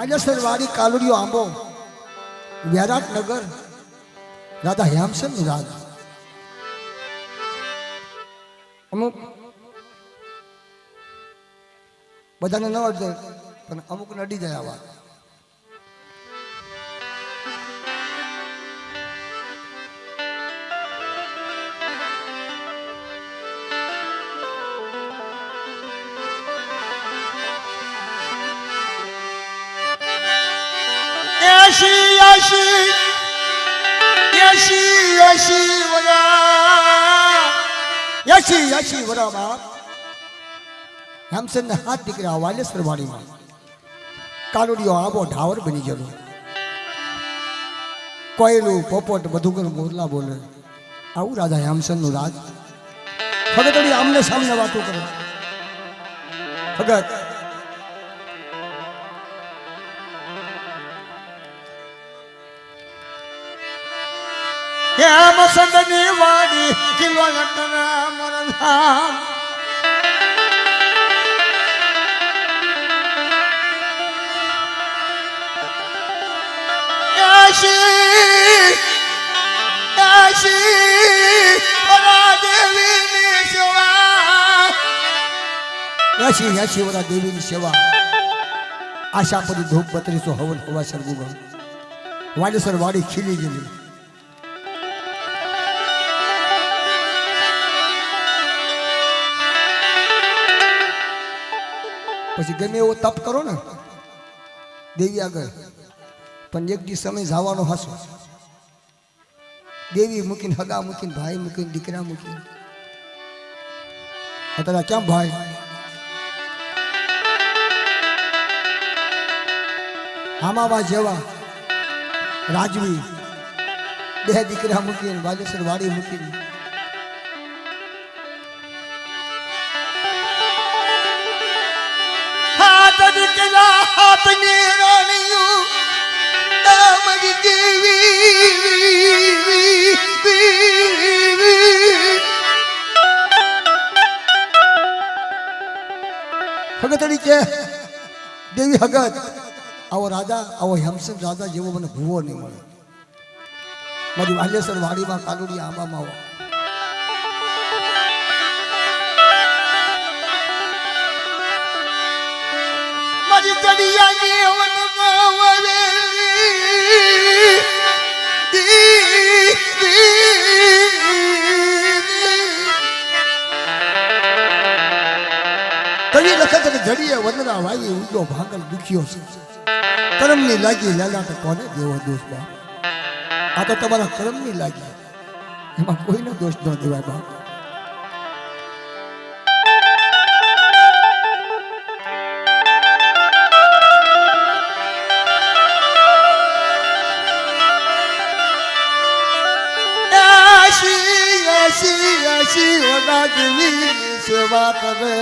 વાલેસર વાડી કાલુડિયો આંબો વિરાટનગર રાધા હેમસન રાજ અમુક બધાને ન અડે પણ અમુક નડી જાય આ વાત યશી વરા બાપ હેમસન હાથ દીકરા વાલેસર વાડીમાં કાલુડિયો આબો ઢાવર બની ગયો કોયલું પોપટ બધું મોરલા બોલે આવું રાજા હેમસન નું રાજ ભગત આમને સામને વાતો કરે ભગત હેમસંદની વાડી કિલો લટના મરધામ યાશી વરા દેવીની સેવા આશાપરી ધૂપ 3200 હવન હવા સરગુગા વાલેસર વાડી ખીલી ગયેલી પછી ગમે એવો તપ કરો ને દેવી આગળ પણ એક દી સમય જવાનો હસો દેવી મૂકીને હગા મૂકીને ભાઈ મૂકીને દીકરા મૂકીને અત્યારે ક્યાં ભાઈ હામાબા જેવા રાજવી બે દીકરા મૂકીને વાલેસર વાડી મૂકીને હાથની રાણીયું મારી દેવી હગત તરીકે દેવી હગત આવો રાજા આવો હેમસન રાજા જેવો મને ભૂવો નહીં મળે મારી વાલેસર વાડીમાં કાલુડી આંબામાં આવો મારી ચડિયાની જડીએ વંદના વાઈ ઊંડો ભાંગલ દુખ્યો છે કર્મની લાગી લાલાટ કોને દેવો દોષ બાપ આ તો તમારા કર્મની લાગી એમાં કોઈનો દોષ ન દેવાય બાપ સેવા કરે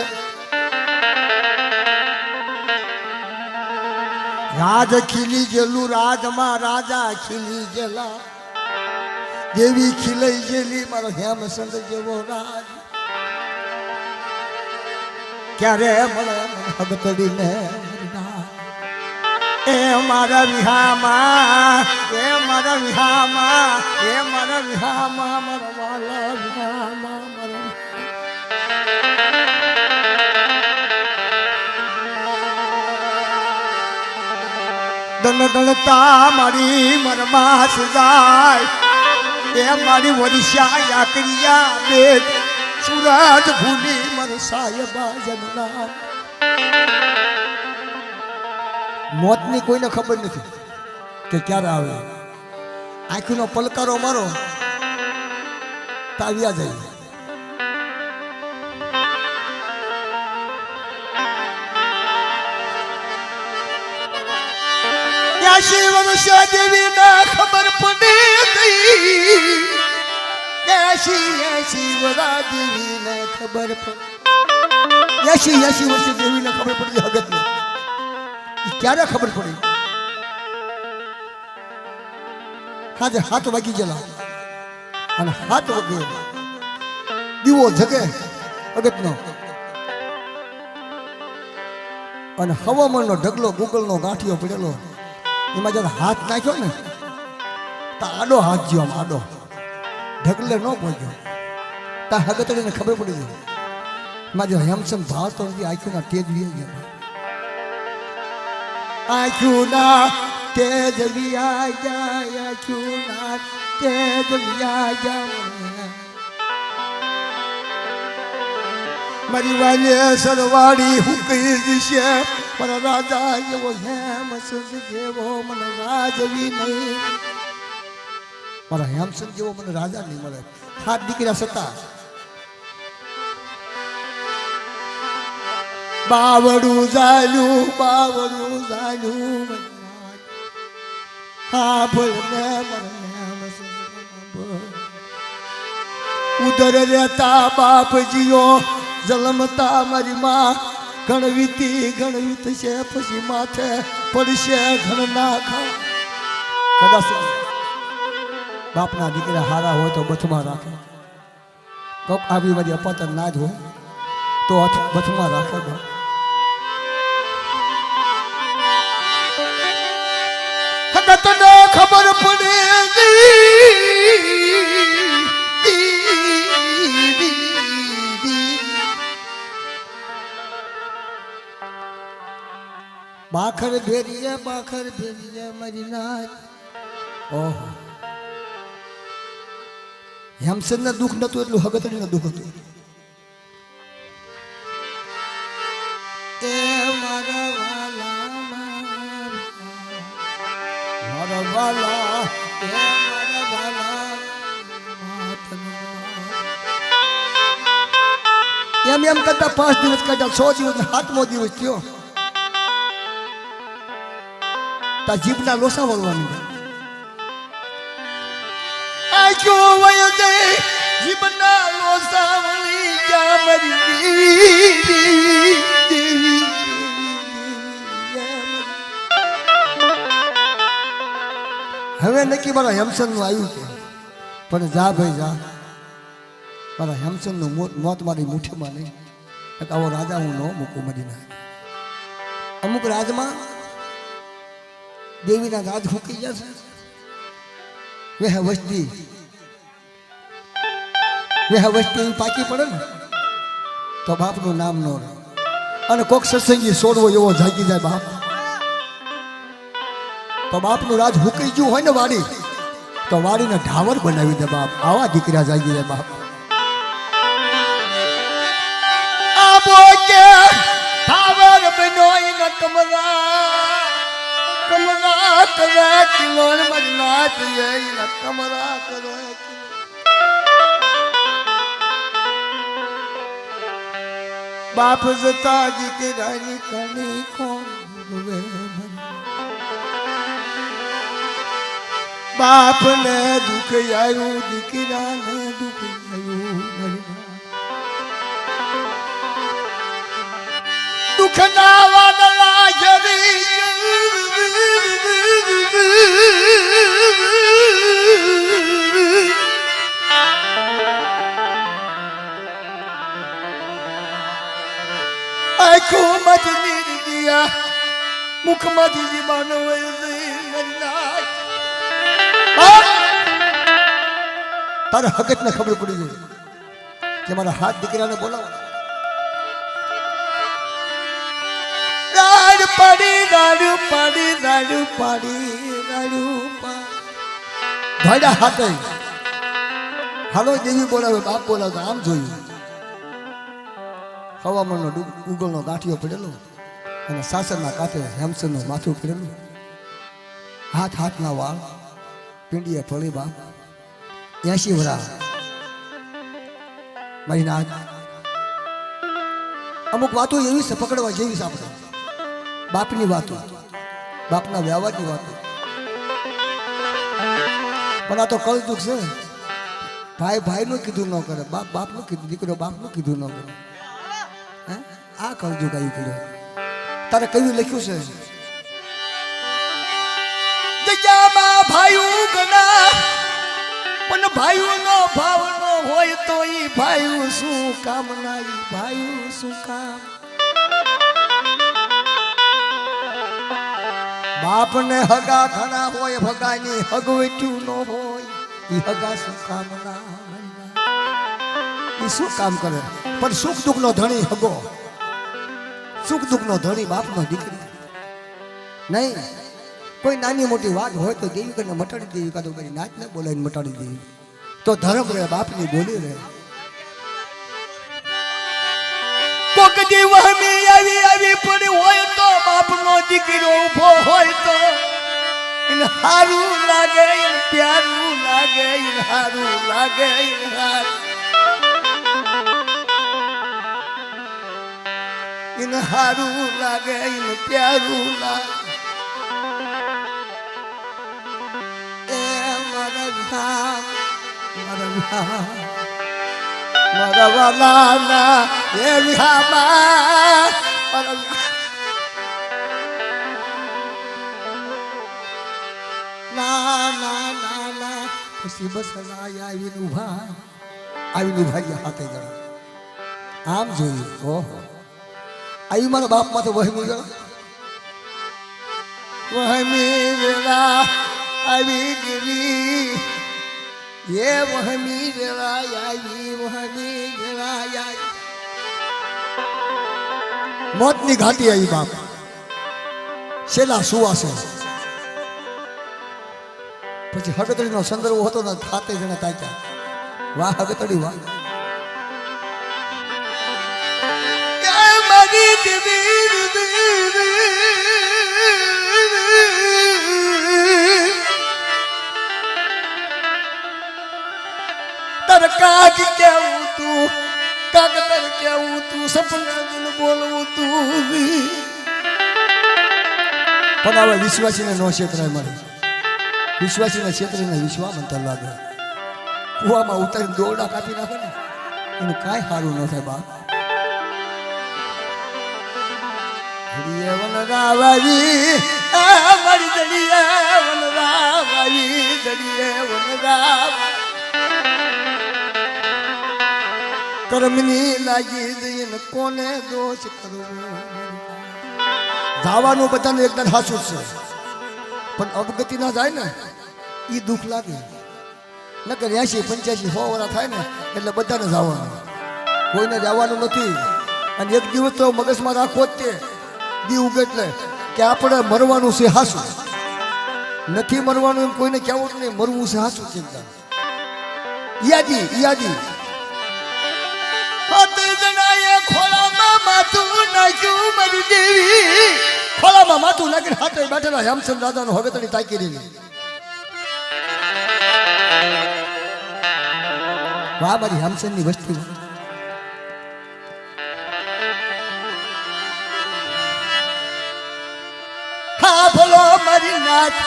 રાજ ખીલી ગયેલું રાજમાં રાજા ખીલી ગયેલા દેવી ખીલાઈ ગયેલી મારો હેમસંદ જેવો રાજ ક્યારે મળે ભગતડીને એ મારા વિહામાં એ મારા વિહામાં એ મારા વિહામાં મારા વાલા વિહામાં મારા દન દણતા મારી મનમાં સુજાય એ મારી વરિષ્યા યાત્રિયા બેટ સુરજ ભૂલી મર સાહેબા જમના મોતની કોઈને ખબર નથી કે ક્યારે આવે આંખનો પલકારો મારો તાવ્યા જાય વર્ષા દેવી ના ખબર પડી ગઈ વરા દેવી ને ખબર પડી 80 વર્ષે દેવી ને ખબર પડી હગત ને ક્યારે ખબર પડી આજે 7 વાગી ગયેલા અને 7 વાગે દીવો જગે અગતનો અને હવામાનનો ઢગલો ગૂગલનો ગાંઠિયો પડેલો એમાં જ્યારે હાથ નાખ્યો ને તો આડો હાથ જ્યો આમ આડો ઢગલે ન પહોંચ્યો તા હગતડીને ખબર પડી ગઈ એમાં જો હેમસમ ભાવતો નથી આંખોના તેજ વી ગયા આંખોના તેજ વિયા જાય આંખોના તેજ વિયા જાય મારી વાલે સરવાડી હુકઈ દિશે મારા રાજા જેવો હેમસંદ જેવો મને રાજવી નહીં મારા હેમસંદ જેવો મને રાજા નહીં મળે હાથ દીકરા સતા બાવડું ઝાલ્યું હા ભલે ઉદર રહેતા બાપ જીઓ જલમતા મારી માં ગણવીત છે પછી માથે પડશે ઘણ નાખા કદાચ બાપના દીકરા હારા હોય તો બથમાં રાખે કપ આવી મારી અપાતર ના જ હોય તો બથમાં રાખે તને ખબર પડે બાખર ભેરીએ મારી નાચ ઓહો હેમસન દુઃખ નતું એટલું હગતડીને દુઃખ હતું એ મારા વાલા એમ કરતા 5 દિવસ કાઢ્યા 6 દિવસ 7મો દિવસ થયો તા જીભના લોસા વળવાની આજો વયો જાય જીભના લોસા વળી જા મરી હવે નક્કી મારા હેમસનનું આવ્યું છે પણ જા ભાઈ જા મારા હેમસનનું મોત મારી મુઠ્ઠીમાં નહીં આવો રાજા હું ન મૂકું મદીના અમુક રાજમાં દેવીના રાજ ફૂકી જશે વેહ વસ્તી પાકી પડે ને તો બાપનું નામ ન રહે અને કોક સત્સંગી છોડવો એવો જાગી જાય બાપ તો બાપનું રાજ હુકી ગયું હોય ને વાડી તો વાડીને ઢાવર બનાવી દે બાપ આવા દીકરા જાગી જાય બાપ ઢાવર બનોઈ ન કમરા કરે કિલોન મજનાત ये कमरा करे बाप जता जी के रानी कनी कौन वे बाप ने दुख आयु दीकरा ने दुख आयु दुख ना वादला जरी आँखों मत नीर दिया मुख मत जीवन तारे हकत ने खबर पड़ी गई कि हमारा हाथ दिकरा ने बोला राड पड़ी राडू पड़ी राडू पड़ी राडू भाड़ा हाथ हालो देवी बोला बाप बोला आम जोई હવામાનનો ઉગલનો ગાંઠિયો પડેલો અને સાસરના કાંઠે હેમસનનું માથું ફેરેલું હાથના વાળ પીંડીએ ફળી બાપ 80 વર્ષ મારી નાથ અમુક વાતો એવી છે પકડવા જેવી છે આપણે બાપની વાતો બાપના વ્યવહારની વાતો પણ આ તો કળજુગ છે ભાઈ ભાઈનું કીધું ન કરે બાપ બાપનું કીધું દીકરો બાપનું કીધું ન કરે આ કળજુગ આવી પડ્યો તારે કયું લખ્યું છે જગ્યામાં ભાઈઓ ગણા પણ ભાઈઓ નો ભાવ નો હોય તો ઈ ભાઈઓ શું કામ ના ઈ ભાઈઓ શું કામ બાપને હગા ઘણા હોય ભગાની હગવટ્યું ન હોય ઈ હગા શું કામ ના ઈ શું કામ કરે પણ સુખ દુઃખ નો ધણી હગો સુખ દુઃખ નો ધણી બાપનો દીકરી નહીં કોઈ નાની મોટી વાત હોય તો દેવી કરીને મટાડી દેવી કાં તો કરી નાચ ને બોલાવીને મટાડી દેવી તો ધર્મ રહે બાપની બોલી રહે કોક દી વહમી આવી પડી હોય તો બાપનો દીકરો ઊભો હોય તો એને હારું લાગે એને પ્યારું લાગે એને હારું લાગે એને હારું લાગે એને પ્યારું લાગે એ મારા વાલાના એ વિહામાં ના પછી બસ આવીને ઉભા ગયા હાથે જણા આમ જોયું ઓહો આવી મારા બાપ માં તો વહમી ગયો વહમી વેલા આવી ગઈ એ વહમી વેલા આવી વહમી વેલા આવી મોતની ઘાટી આવી બાપ શેલા સુવાસે પછી હગતડીનો સંદર્ભ હતો ને ખાતે જણા તાક્યા વાહ હગતડી વાહ તર કાક કેવું તું કાક તર કેવું તું સપના બોલવું તું પણ હવે વિશ્વાસીને નો ક્ષેત્રાય મળે વિશ્વાસીના ક્ષેત્રને વિશ્વામંતર લાગે કુવામાં ઉતારીને દોરડા કાપી નાખે ને એનું કાંઈ સારું ન થાય બાપ વનરાવાવી મારી દડીએ વનરાવાવી દડીએ વનરાવ કર્મની લાગી જઈને કોને દોષ કરવો ધાવાનું બધાને એકદમ હાસું છે પણ અવગતિ ના જાય ને એ દુઃખ લાગે નકર 80 85 100 વર્ષ થાય ને એટલે બધાને જવાનું કોઈને જવાનું નથી અને એક દિવસ તો મગજમાં રાખવો જ તે દી ઉગે એટલે કે આપણે મરવાનું છે હાસું નથી મરવાનું એમ કોઈને કહેવું જ નહીં મરવું છે હાસું ચિંતા યાદી ખોળામાં માથું નાખ્યું મારી દેવી ખોળામાં માથું નાખીને હાથે બેઠેલા હેમચંદ દાદાનો હગતડી તાકી રહી વાહ મારી હેમચંદની વસ્તી હા ભલો મારી નાથ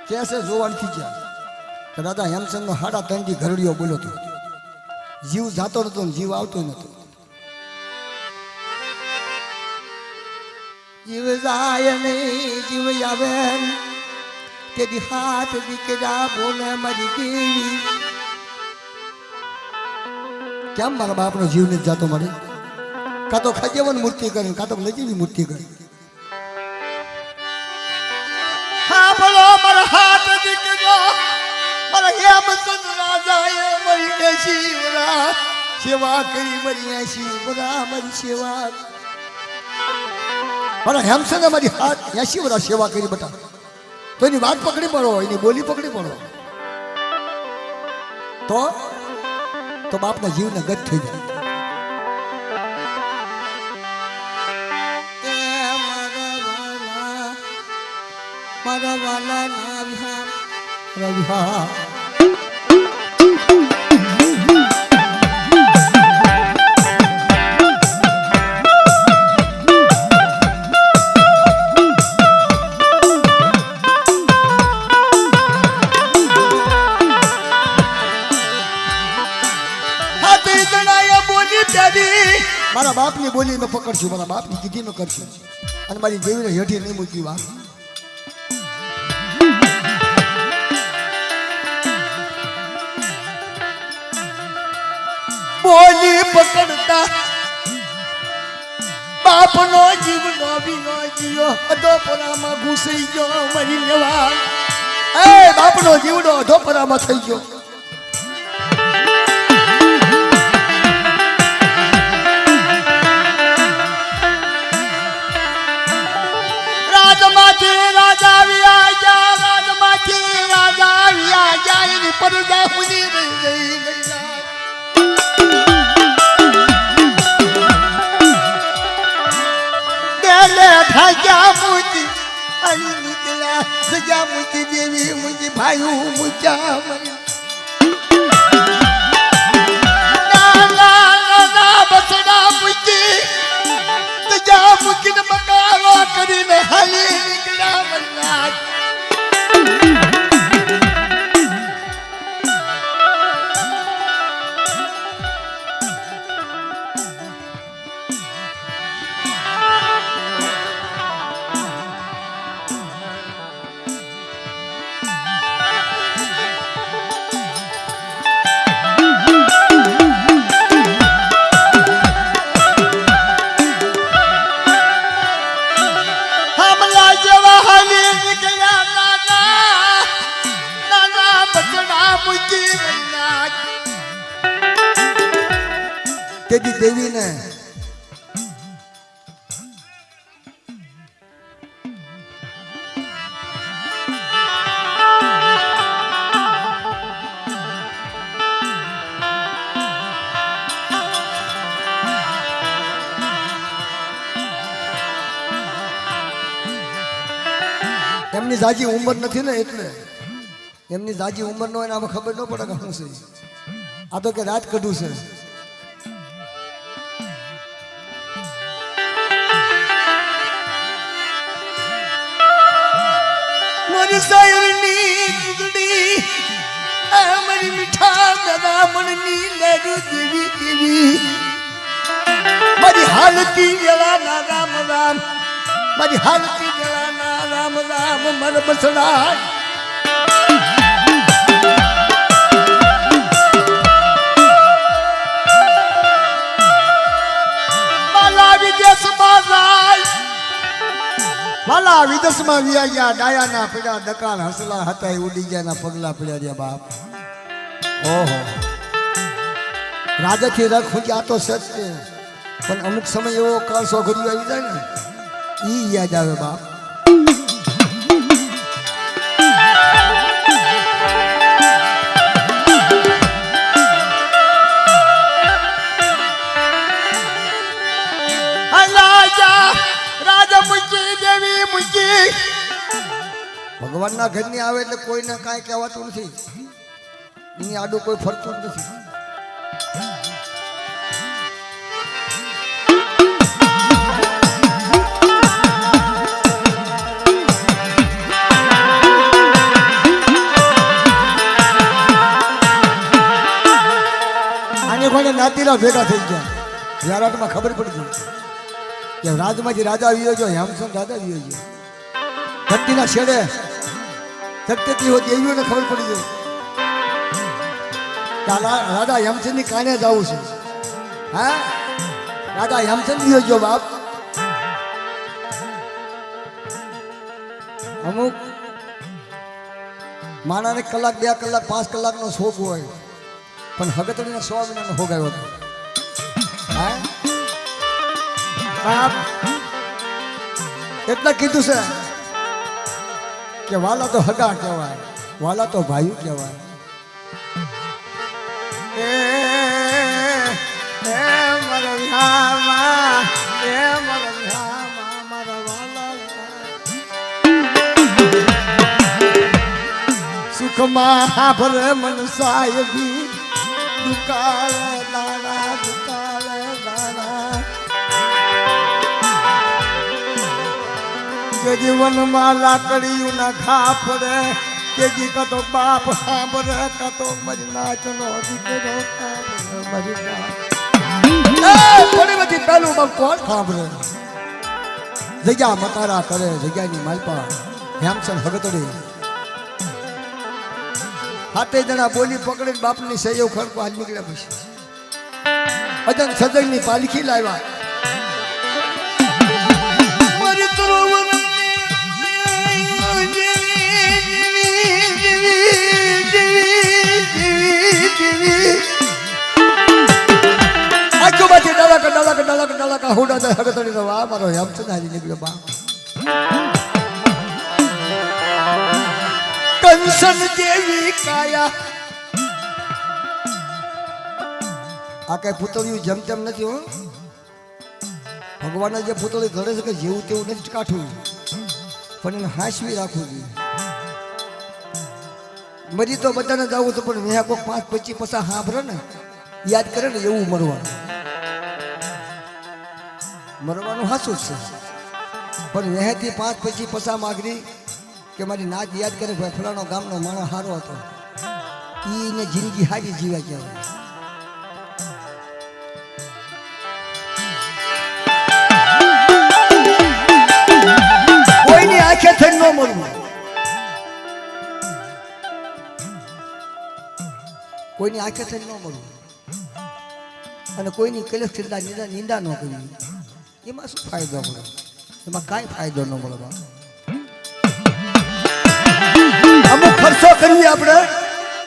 કેસે જોવાનું થઈ ગયા દાદા હેમચંદ નો 3.5 થી ઘરડીઓ બોલ્યો હતો જીવ જાતો નતો જીવ આવતો નતો જીવ જાય નહીં જીવ આવે તેદી હાથ દીકરા બોલે મારી દેવી કેમ મારા બાપનો જીવ નથી જાતો મળે કાં તો ખજેવન મૂર્તિ કરી કાં તો નજીવી મૂર્તિ કરી હા બોલો મારા હાથ દીકરો મારા હેમચંદ રાજાએ મરી શિવરા સેવા કરી મરી શિવરા મારી સેવા મારા હેમચંદ મારી 80 વર્ષ સેવા કરી બટા તો એની વાત પકડી પડો એની બોલી પકડી પડો તો બાપના જીવને ગત થઈ જાય મારા વાલા ના વિહાર મારા બાપની બોલી મેં પકડશું મારા બાપની કીધી મેં કરશું અને મારી દેવીને હેઠી નહીં મૂકી વાત બોલી પકડતા બાપનો જીવનો બીનો જીયો અધોપરામાં ઘૂસી ગયો મરી લેવા એ બાપનો જીવનો અધોપરામાં થઈ ગયો રાજમાંથી રાજા આવ્યા ગયા રાજમાંથી રાજા આવ્યા ગયા એની પરજા ખુલી રહી ગઈ भाग्या मुझी अली निकला सजा मुझी देवी मुझी भाई मुझा बसड़ा मुझी सजा मुझी मकावा करीने हली निकला मन्ना तेरी देवी ने એમની જાજી ઉંમર નથી ને એટલે એમની જાજી ઉંમર નો એને આમાં ખબર ન પડે કે શું છે આ તો કે રાત કઢું છે મારી સાયરની દુડી મારી મીઠા મેદામણની લેડુ દેવી દેવી મારી હાલતી વેળાના રામ રામ મારી હાલતી વેળાના રામ રામ મર બસડા માલા વિદેશમાં જાય વાલા વિદેશમાં વ્યા ગયા ડાયાના પીડા દકાળ હસલા હતા એ ઉડી ગયા પગલા પડ્યા રહ્યા બાપ ઓહો રાજાથી રખ ગયા તો સત્ય પણ અમુક સમય એવો કાળ સોઘર્યું આવી જાય ને ઈ યાદ આવે બાપ ભગવાનના ઘરની આવે એટલે કોઈને કાંઈ કહેવાતું નથી એની આડું કોઈ ફરતું જ નથી આને કોઈને નાતીલા ભેગા થઈ ગયા વ્યારાટમાં ખબર પડી ગઈ કે રાજમાંથી રાજા આવ્યો ગયો હેમચંદ રાજા આવ્યો ગયો ધરતીના છેડે ધરતી હોય દેવીઓને ખબર પડી ગઈ કે રાજા હેમચંદ ની કાને જવું છે હા રાજા હેમચંદ ગયો ગયો બાપ અમુક માણાને કલાક 2 કલાક 5 કલાકનો શોખ હોય પણ હગતડીને 100 મહિનાનો ભોગ આવ્યો હતો હા બાપ એટલે કીધું છે કે વાલા તો હગા કહેવાય વાલા તો ભાઈ કહેવાય સુખમાં ભરે મન સાહેબી દુકાળ દાણા દુકાળ દાણા કે જીવનમાં લાકડીયું ના ખા પડે કે જી કતો બાપ સાંભળે કતો મજનાચનો દીકરો થોડી બધી પેલું બાપ કોણ સાંભળે જગ્યા મતારા કરે જગ્યાની માલપા હેમચંદ ભગતડી હાથે જણા બોલી પકડીને બાપની સહયોગ ખડકો હાથ નીકળ્યા પછી અજન સજનની પાલખી લાવ્યા કાકા હુડા દે હગતડી નો વા મારો હેમચંદ હારી નીકળ્યો બા કંસન દેવી કાયા આ કઈ પુતળિયું જેમ તેમ નથી હો ભગવાનના જે પુતળી ઘડે છે કે જેવું તેવું નથી કાઠું પણ એને હાંસવી રાખવું જોઈએ મરી તો બધાને જવું તો પણ મેં કોઈક 5 25 50 સાંભળે ને યાદ કરે ને એવું મરવાનું હાસું જ છે પણ વહેતી 5 25 50 માગરી કે મારી નાચ યાદ કરે ભાઈ ફલાણો ગામનો માણસ સારો હતો એને જિંદગી સારી જીવ્યા કહેવાય કોઈની આંખે થઈ ન મળવું કોઈની આંખે થઈ ન મળવું અને કોઈની કલેશ નિંદા ન કરવી એમાં શું ફાયદો મળે એમાં કાંઈ ફાયદો ન મળે અમુક ખર્ચો કરીએ આપણે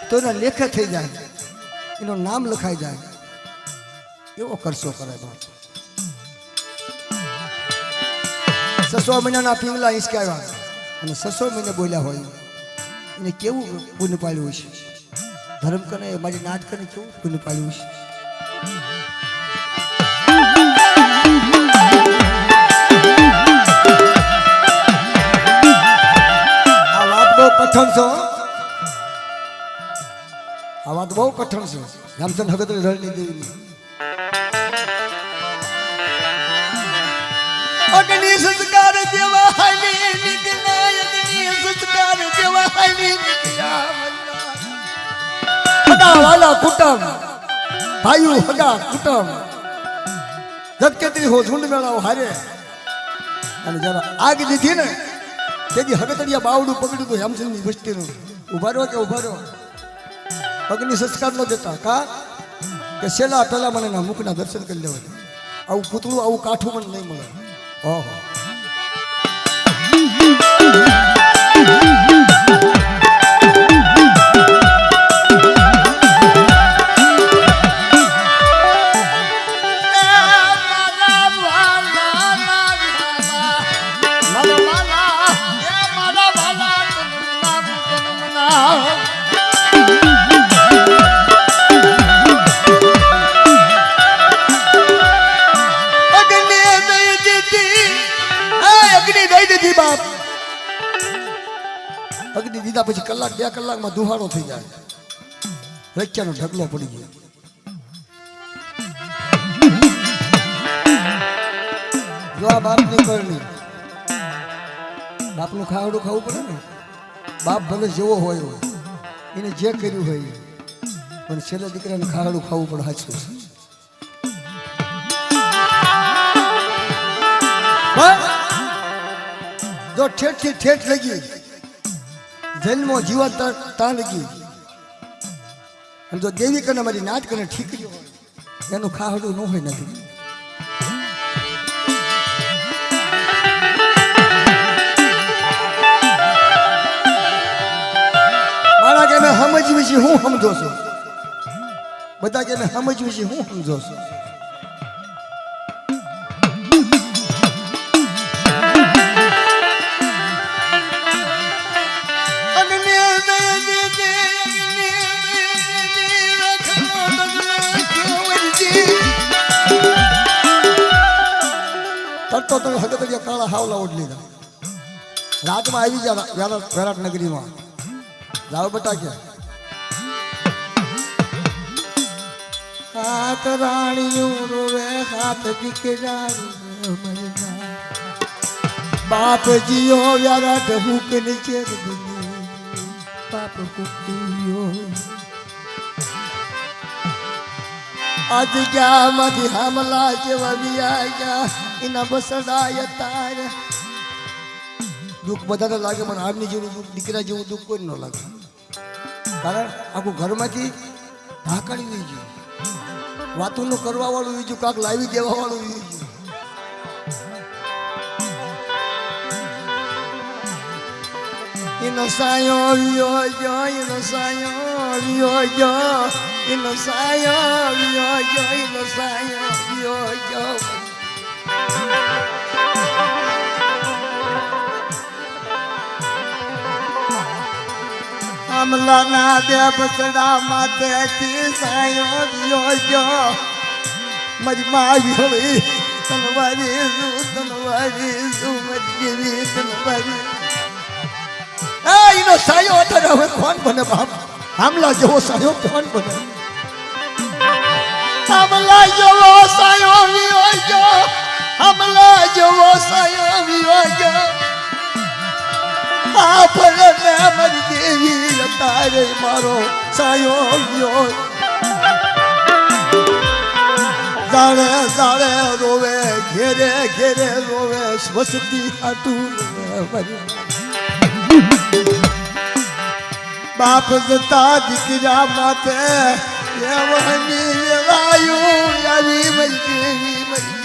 તો એનો લેખ થઈ જાય એનું નામ લખાઈ જાય એવો ખર્ચો કરે બાપ 600 મહિનાના પીંગલા હિંચકાવ્યા અને 600 મહિને બોલ્યા હોય એને કેવું પુણ્ય પાડ્યું છે ધર્મ કને મારી નાચ કને કેવું પુણ્ય પાડ્યું છે આ વાત બહુ કઠણ છે આ વાત બહુ કઠણ છે રામચંદ્ર ભગત રણની દેવી અગ્નિ સંસ્કાર જેવા હાલી નીકળ્યા અગ્નિ સંસ્કાર જેવા હાલી નીકળ્યા હગા વાલા કુટુંબ ભાઈઓ હગા કુટુંબ જગકેતરી હો ઝુંડ મેળાઓ હારે અને જરા આગ દીધી ને તેજી હગતડિયા બાવડું પકડ્યું તો હેમચંદની વસ્તીનું ઉભા રહો કે ઉભા રહો અગ્નિ સંસ્કાર ન દેતા કા કે છેલ્લા પહેલા મને ના મુખના દર્શન કરી લેવા આવું પૂતળું આવું કાઠું મને નહીં મળે ઓહો અગ્નિ દીધા પછી કલાક 2 કલાકમાં દુહાળો થઈ જાય રચ્યાનો ઢગલો પડી ગયો જો આ બાપની કરણી બાપનું ખાવડું ખાવું પડે ને બાપ ભલે જેવો હોય એને જે કર્યું હોય પણ છેલ્લે દીકરાને ખાવડું ખાવું પડે સાચું જો ઠેઠ થી ઠેઠ લગી જન્મો જીવન તાણ ગઈ અને જો દેવી કને મારી નાચ કને ઠીક એનું ખાહડું ન હોય નથી મારા કે મેં સમજવી છે હું સમજો છું બધા કે મેં સમજવી છે હું સમજો છું તો તમે હગતડિયા કાળા હાવલા ઓઢ લીધા રાતમાં આવી ગયા વિરાટ નગરીમાં જાઓ બટા કે હાથ રાણીયું રોવે હાથ દીકરા બાપ જીઓ વિરાટ હુક નીચે બાપ કુકિયો આજ ગયા માંથી હમલા જેવા વિયા ગયા એના બસડાય તાર દુઃખ બધાને લાગે મને આમની જેવું દુઃખ દીકરા જેવું દુઃખ કોઈ ન લાગે કારણ આખું ઘરમાંથી ઢાંકણી લઈ ગયું વાતું કરવા વાળું બીજું કાંક લાવી દેવા વાળું બીજું એનો સાયો વિયો ગયો એનો સાયો વિયો ગયો એનો સાયો વિયો ગયો એનો સાયો વિયો ગયો અમલાના દે બસડા માથેથી સાયો દિયો મારી માં વિહોળી તનવારી શું મરી તનવારી એનો સાયો અત્યારે હવે કોણ બને બાપ આમલા જેવો સાયો કોણ બને આમલા જેવો સાયો વિયો આમલા જેવો સાયો વિયો આપણે મારી દેવી તારે મારો સાયો ગયો જાણે જાણે રોવે ઘેરે ઘેરે રોવે સ્વસ્તી હાટું બાપ જતા દીકરા માથે એવની વેવાયું આવી મરી દેવી મરી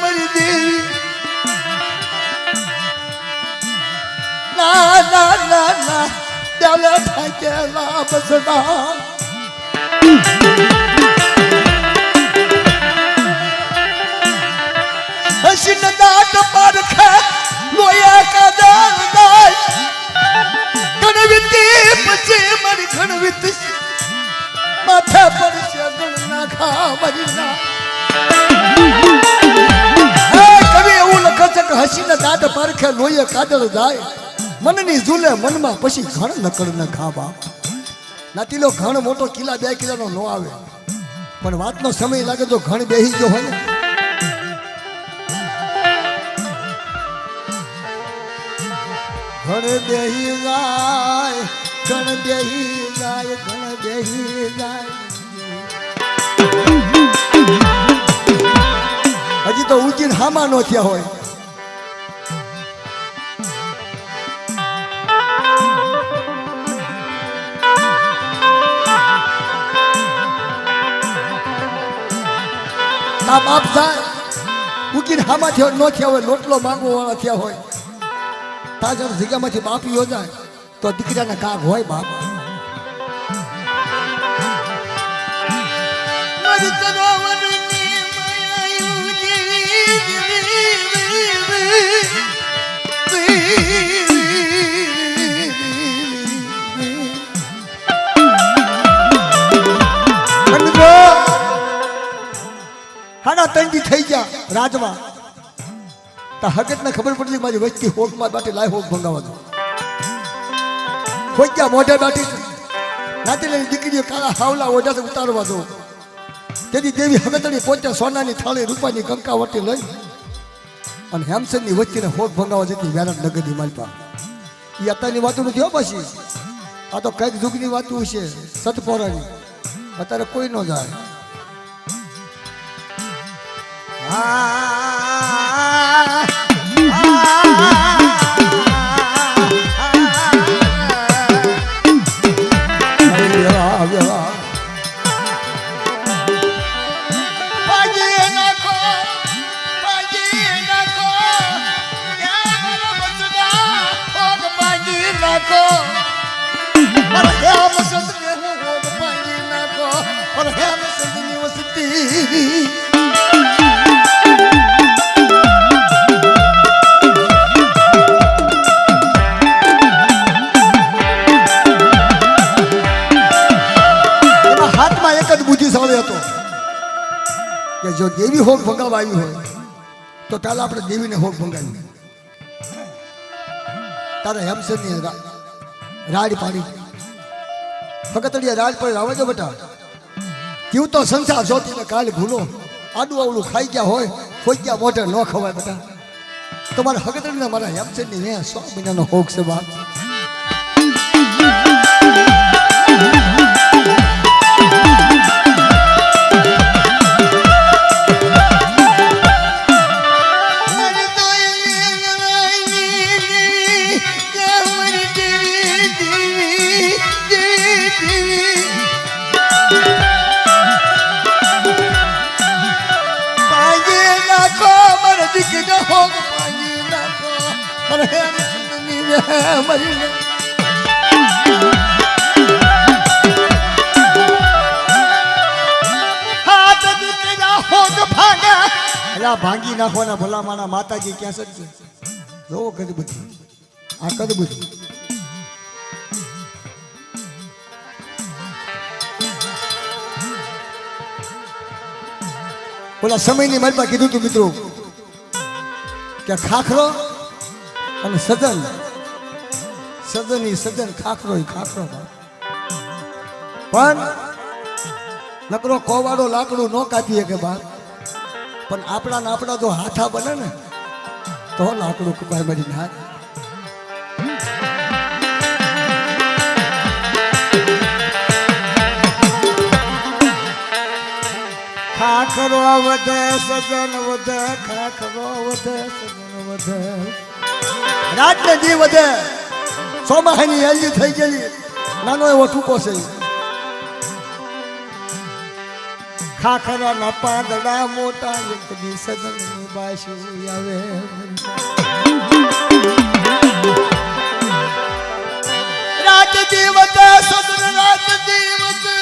મરી દેવી ના ના ના ના ડલે થાકેલા બસડા હસીન દાટ પારખે લોયા કાદર દાય ગણવિતી પછી મારી ગણવિતી માથે પર છે ગણ ના ખા મરી ના કવિ એવું લખે છે કે હસીને દાંત પારખે લોહીએ કાદળ જાય મનની ઝૂલે મનમાં પછી ઘણ નકળ ન ખાવા નાતીલો ઘણ મોટો કિલ્લા 2 કિલ્લાનો નો આવે પણ વાતનો સમય લાગે તો ઘણ બેહી ગયો હોય ને ઘણ બેહી જાય ઘણ બેહી જાય ઘણ બેહી જાય હજી તો ઉજીન હામા નો થયા હોય આ બાપ જાય ઉજીન હામા થયો નો થયા હોય લોટલો માંગવા વાળા થયા હોય તાજર જગ્યામાંથી બાપ યોજાય તો દીકરાના કાગ હોય બાપ હાડા તંગી થઈ ગયા રાજમાં તા હકત ને ખબર પડી મારી વસ્તી હોક માં બાટી લાય હોક ભંગાવા દો હોઈ ગયા મોઢે બાટી નાતી લઈને દીકરીઓ કાળા હાવલા ઓઢા ઉતારવા દો તેથી દેવી હગતડી પોતે સોનાની થાળી રૂપાની કંકાવટી લઈ અને હેમસનની વચ્ચેને હોક ભંગાવા જતી વ્યારક નગરની માલપા એ અત્યારની વાતો નથી હો પછી આ તો કઈક જુગની વાતો છે સતપોરાની અત્યારે કોઈ ન જાય જો દેવી હોક ભંગાવા આવી હોય તો ચાલો આપણે દેવીને હોક ભંગાવી તારા હેમસરની રાડ પાડી ફકતડિયા રાજ પર આવે છે બેટા કેવું તો સંસાર જોતીને કાલ ભૂલો આડું આવડું ખાઈ ગયા હોય ખોઈ ગયા મોઢે ન ખવાય બેટા તમારા ફકતડીને મારા હેમસરની ને 100 મહિનાનો હોક છે બાપ મરીને મરીને હાથ દીકરા હોગ ભાગ્યા અલા ભાંગી નાખવાના ભલા માના માતાજી ક્યાં સજ્જે જોવો કદી બધી આ કદી બધી ઓલા સમયની મારી કીધું તું મિત્રો કે ખાખરો અને સજન સજન ખાખરો પણ નકરો કોવાડો લાકડું નો કાપીએ કે બાપ પણ આપણા જો હાથા બને ને તો લાકડું કપાય મારી હાથ ખાખરો વધે સજન વધે ખાખરો વધે સજન વધે રાત ને દી વધે સોમાહાની હેલી થઈ ગઈ નાનો એવો ટૂંકો છે ખાખરા ના પાંદડા મોટા એક દી સજન ની બાસુ આવે રાત દી વધે સજન રાત દી વધે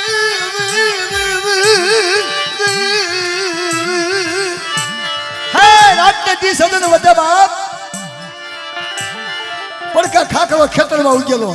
રાતથી સદન વધે બાપ પડકા ખાખરો ખેતરમાં ઉગેલો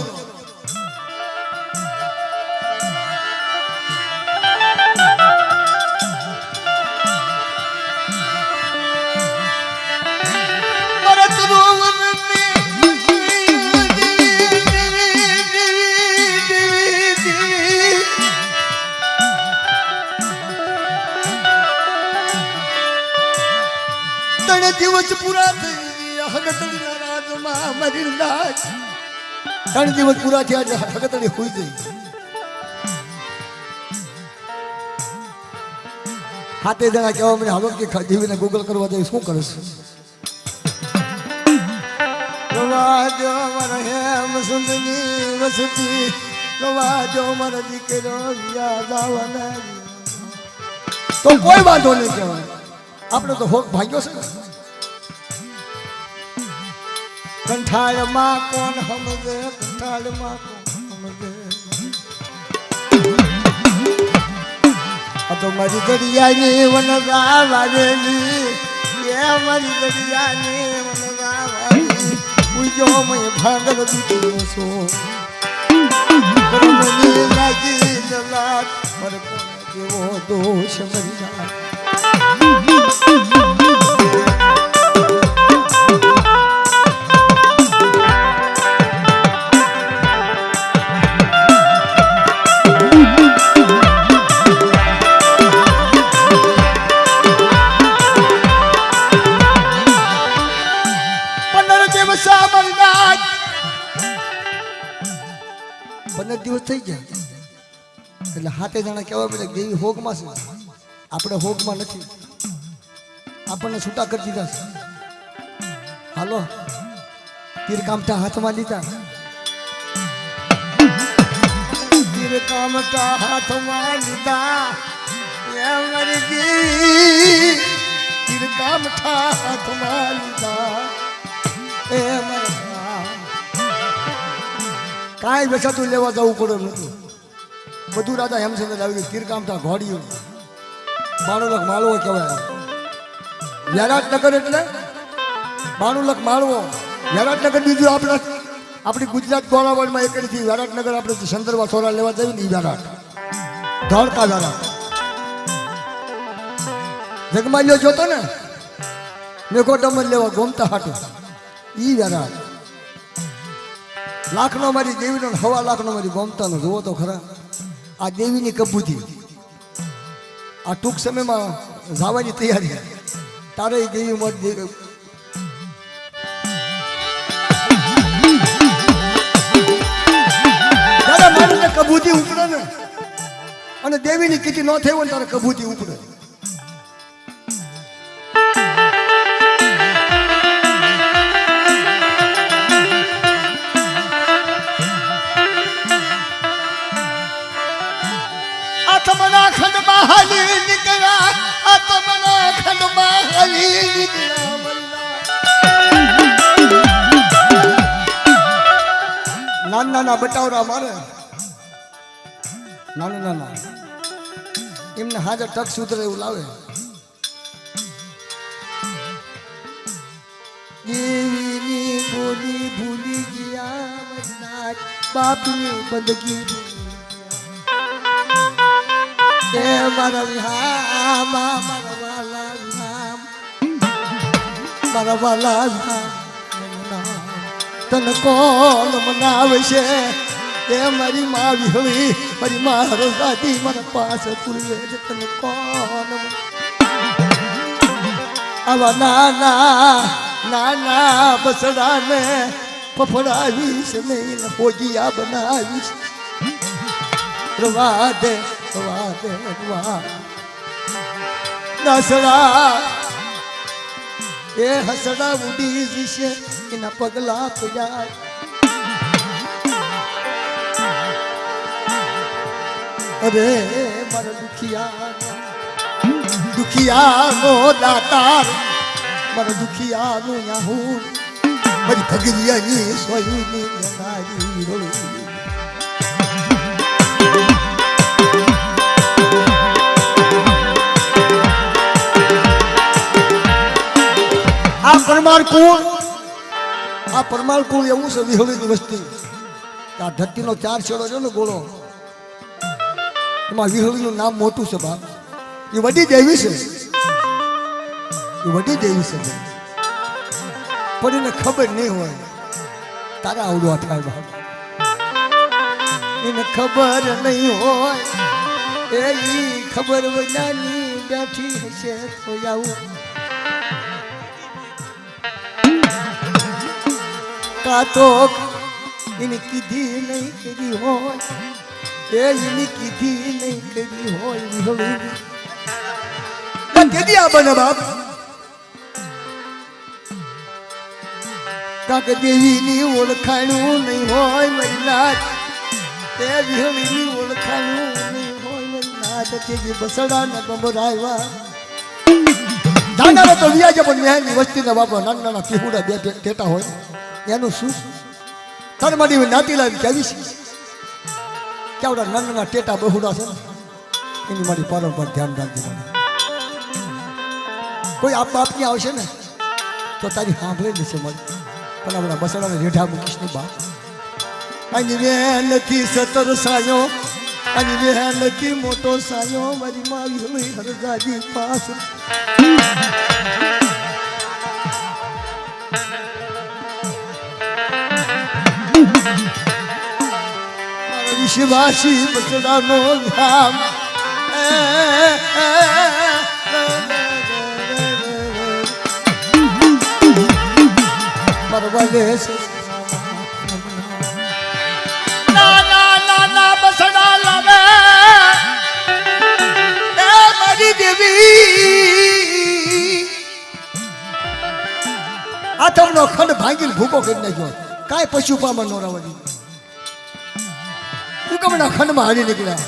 દિવસ પૂરા થઈ હગતડીના રાજમાં મરી નાચ 3 દિવસ પૂરા થયા હગતડી હોઈ ગઈ હાથે જણા કહેવા મને હાલો કે જીવીને ગૂગલ કરવા જાય શું કરે છે રવાજો મારા હેમ સુંદરી વસતી રવાજો મારા દીકરો યાદ આવવાના તો કોઈ વાંધો નહીં કહેવાય આપણે તો હોક ભાગ્યો છે કંઠાળમાં કોણ સમજે કંઠાળમાં કોણ સમજે આ તો મારી દરિયાની વનગા વાવેલી એ મારી દરિયાની વનગા વાવેલી ઉજો મેં ભાગલ દીધો છો કર્મની લાગી જલાટ પર કોણ કેવો દોષ મરી દિવસ થઈ ગયા એટલે હાથે જણા કહેવા પડે દેવી હોગમાં છે આપણે હોગમાં નથી આપણને છૂટા કરી દીધા છે હાલો તીર કામઠા હાથમાં લીધા તીર કામઠા હાથમાં લીધા તીર કામઠા હાથમાં લીધા એ કાંઈ બેસાતું લેવા જવું પડે નતું બધું રાજા હેમચંદ્ર આવી ગયું તીરકામઠા ઘોડીઓ 92 લાખ માળવો કહેવાય વિરાટનગર એટલે 92 લાખ માળવો વિરાટનગર બીજું આપણી ગુજરાત ગોળાવળમાં એકડીથી વિરાટનગર આપણે સંદર્ભ સોરા લેવા જઈએ ને એ વિરાટ ધોળકા વિરાટ જગમાલ્યો જોતો ને મેઘો ડમર લેવા ગોમતા હાટો ઈ વિરાટ લાખનો મારી દેવીનો 1.5 લાખનો મારી ગોમતાનો જોવો તો ખરા આ દેવીની કબૂતી આ ટૂંક સમયમાં જવાની તૈયારી તારે દેવી મત ત્યારે મારી કબૂતી ઉપડે ને અને દેવીની કીટી ન થઈ હોય ને તારે કબૂતી ઉપડે આત્મના ખંડમાં હાલી નીકળ્યા આત્મના ખંડમાં હાલી નીકળ્યા નાના નાના બટાવરા મારે નાના નાના એમને હાજર ટક સુધરે એવું લાવે. દેવીની બોલી ભૂલી ગયા બાપની બંદગી મારા વિહામ મારા વાલા તન કોણ મનાવશે એ મારી માં વિહળી મારી માં હરસાદી મારા પાસે પૂરવે તન કોણ આવા નાના નાના બસડાને ફફડાવીશ નહીં હોજિયા બનાવીશ. રવા દે દસડા એ હસડા ઉડી જશે એના પગલા પડ્યા. અરે મારા દુખિયાનો દાતાર મારા દુખિયાનું યાહુર મારી ભગરિયાની સોયુની જનારી રોળી. આ પરમાર કુળ એવું છે વિહળીની વસ્તી. આ ધરતીનો 4 છેડો છે ને ગોળો એમાં વિહળીનું નામ મોટું છે બાપ. એ વડી દેવી છે પણ એને ખબર નહીં હોય તારા આવડવા થાય બાપ. એને ખબર નહીં હોય એ ખબર વડાની બેઠી હશે તો આવું કાતો એને કીધી નહીં કરી હોય એની કીધી નહીં કરી હોય કેદી આ બને બાપ. કાક દેવીની ઓળખાણું નહીં હોય મારી નાથ તે વિહળીની ઓળખાણું નહીં હોય મારી નાથ તેજી બસડાને બંબરાવ્યા. જાનારા તો વ્યાજે પણ મેહાની વસ્તીના બાપા નાના નાના પીહુડા બે ટેટા હોય એનું શું તારે મારી નાતી લાવી કેવી છે કેવડા નાના નાના ટેટા બહુડા છે ને એની મારી પારંપર ધ્યાન રાખજો. કોઈ આપ બાપની આવશે ને તો તારી સાંભળે જશે મારી પણ આપણા બસડાને રેઢા મૂકીશ ની બાપ. આની વેન નથી સતર સાયો આની વેન નથી મોટો સાયો મારી માવી હરજાજી પાસ. વિશ્વાસી બસડાનો ધામ પરવાલે નાના બસડા લાવે એ મારી દેવી આથમનો ખંડ ભાંગીને ભૂકો કરી નાખ્યો. કાંઈ પશુ પામા નો રાવડી હુકમના ખંડમાં હારી નીકળ્યા.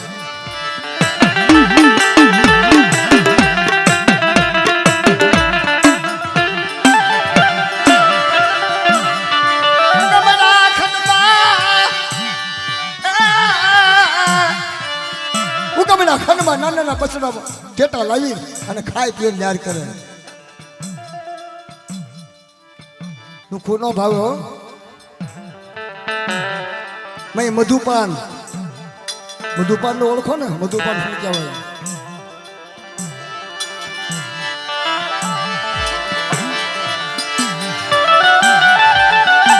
હુકમના ખંડમાં નાના નાના બસડા ટેટા લાવી અને ખાઈ પીને ન્યાર કરે. દુઃખો નો ભાવ મેં મધુપાન નો ઓળખો ને મધુપાન શું કહેવાય.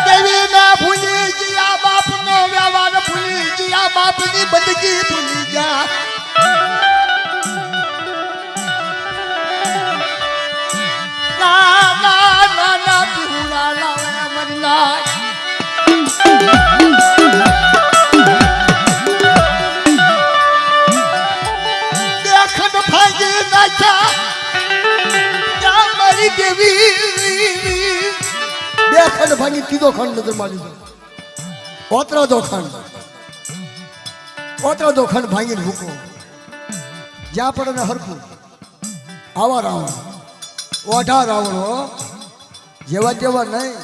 દેવી ના ભૂલી ગયા બાપ નો વ્યવહાર ભૂલી ગયા બાપની બંદગી ભૂલી ગયા. નાના પીહુડા લાવે મરી નાય. મારી દેવી બે ખંડ ભાંગી ત્રીજો ખંડ નજર મારી દો. ઓતરાજો ખંડ ભાંગીને ભૂકો જ્યાં પડે ને હરખું. આવા રાવણ ઓઢા રાવણો જેવા તેવા નહીં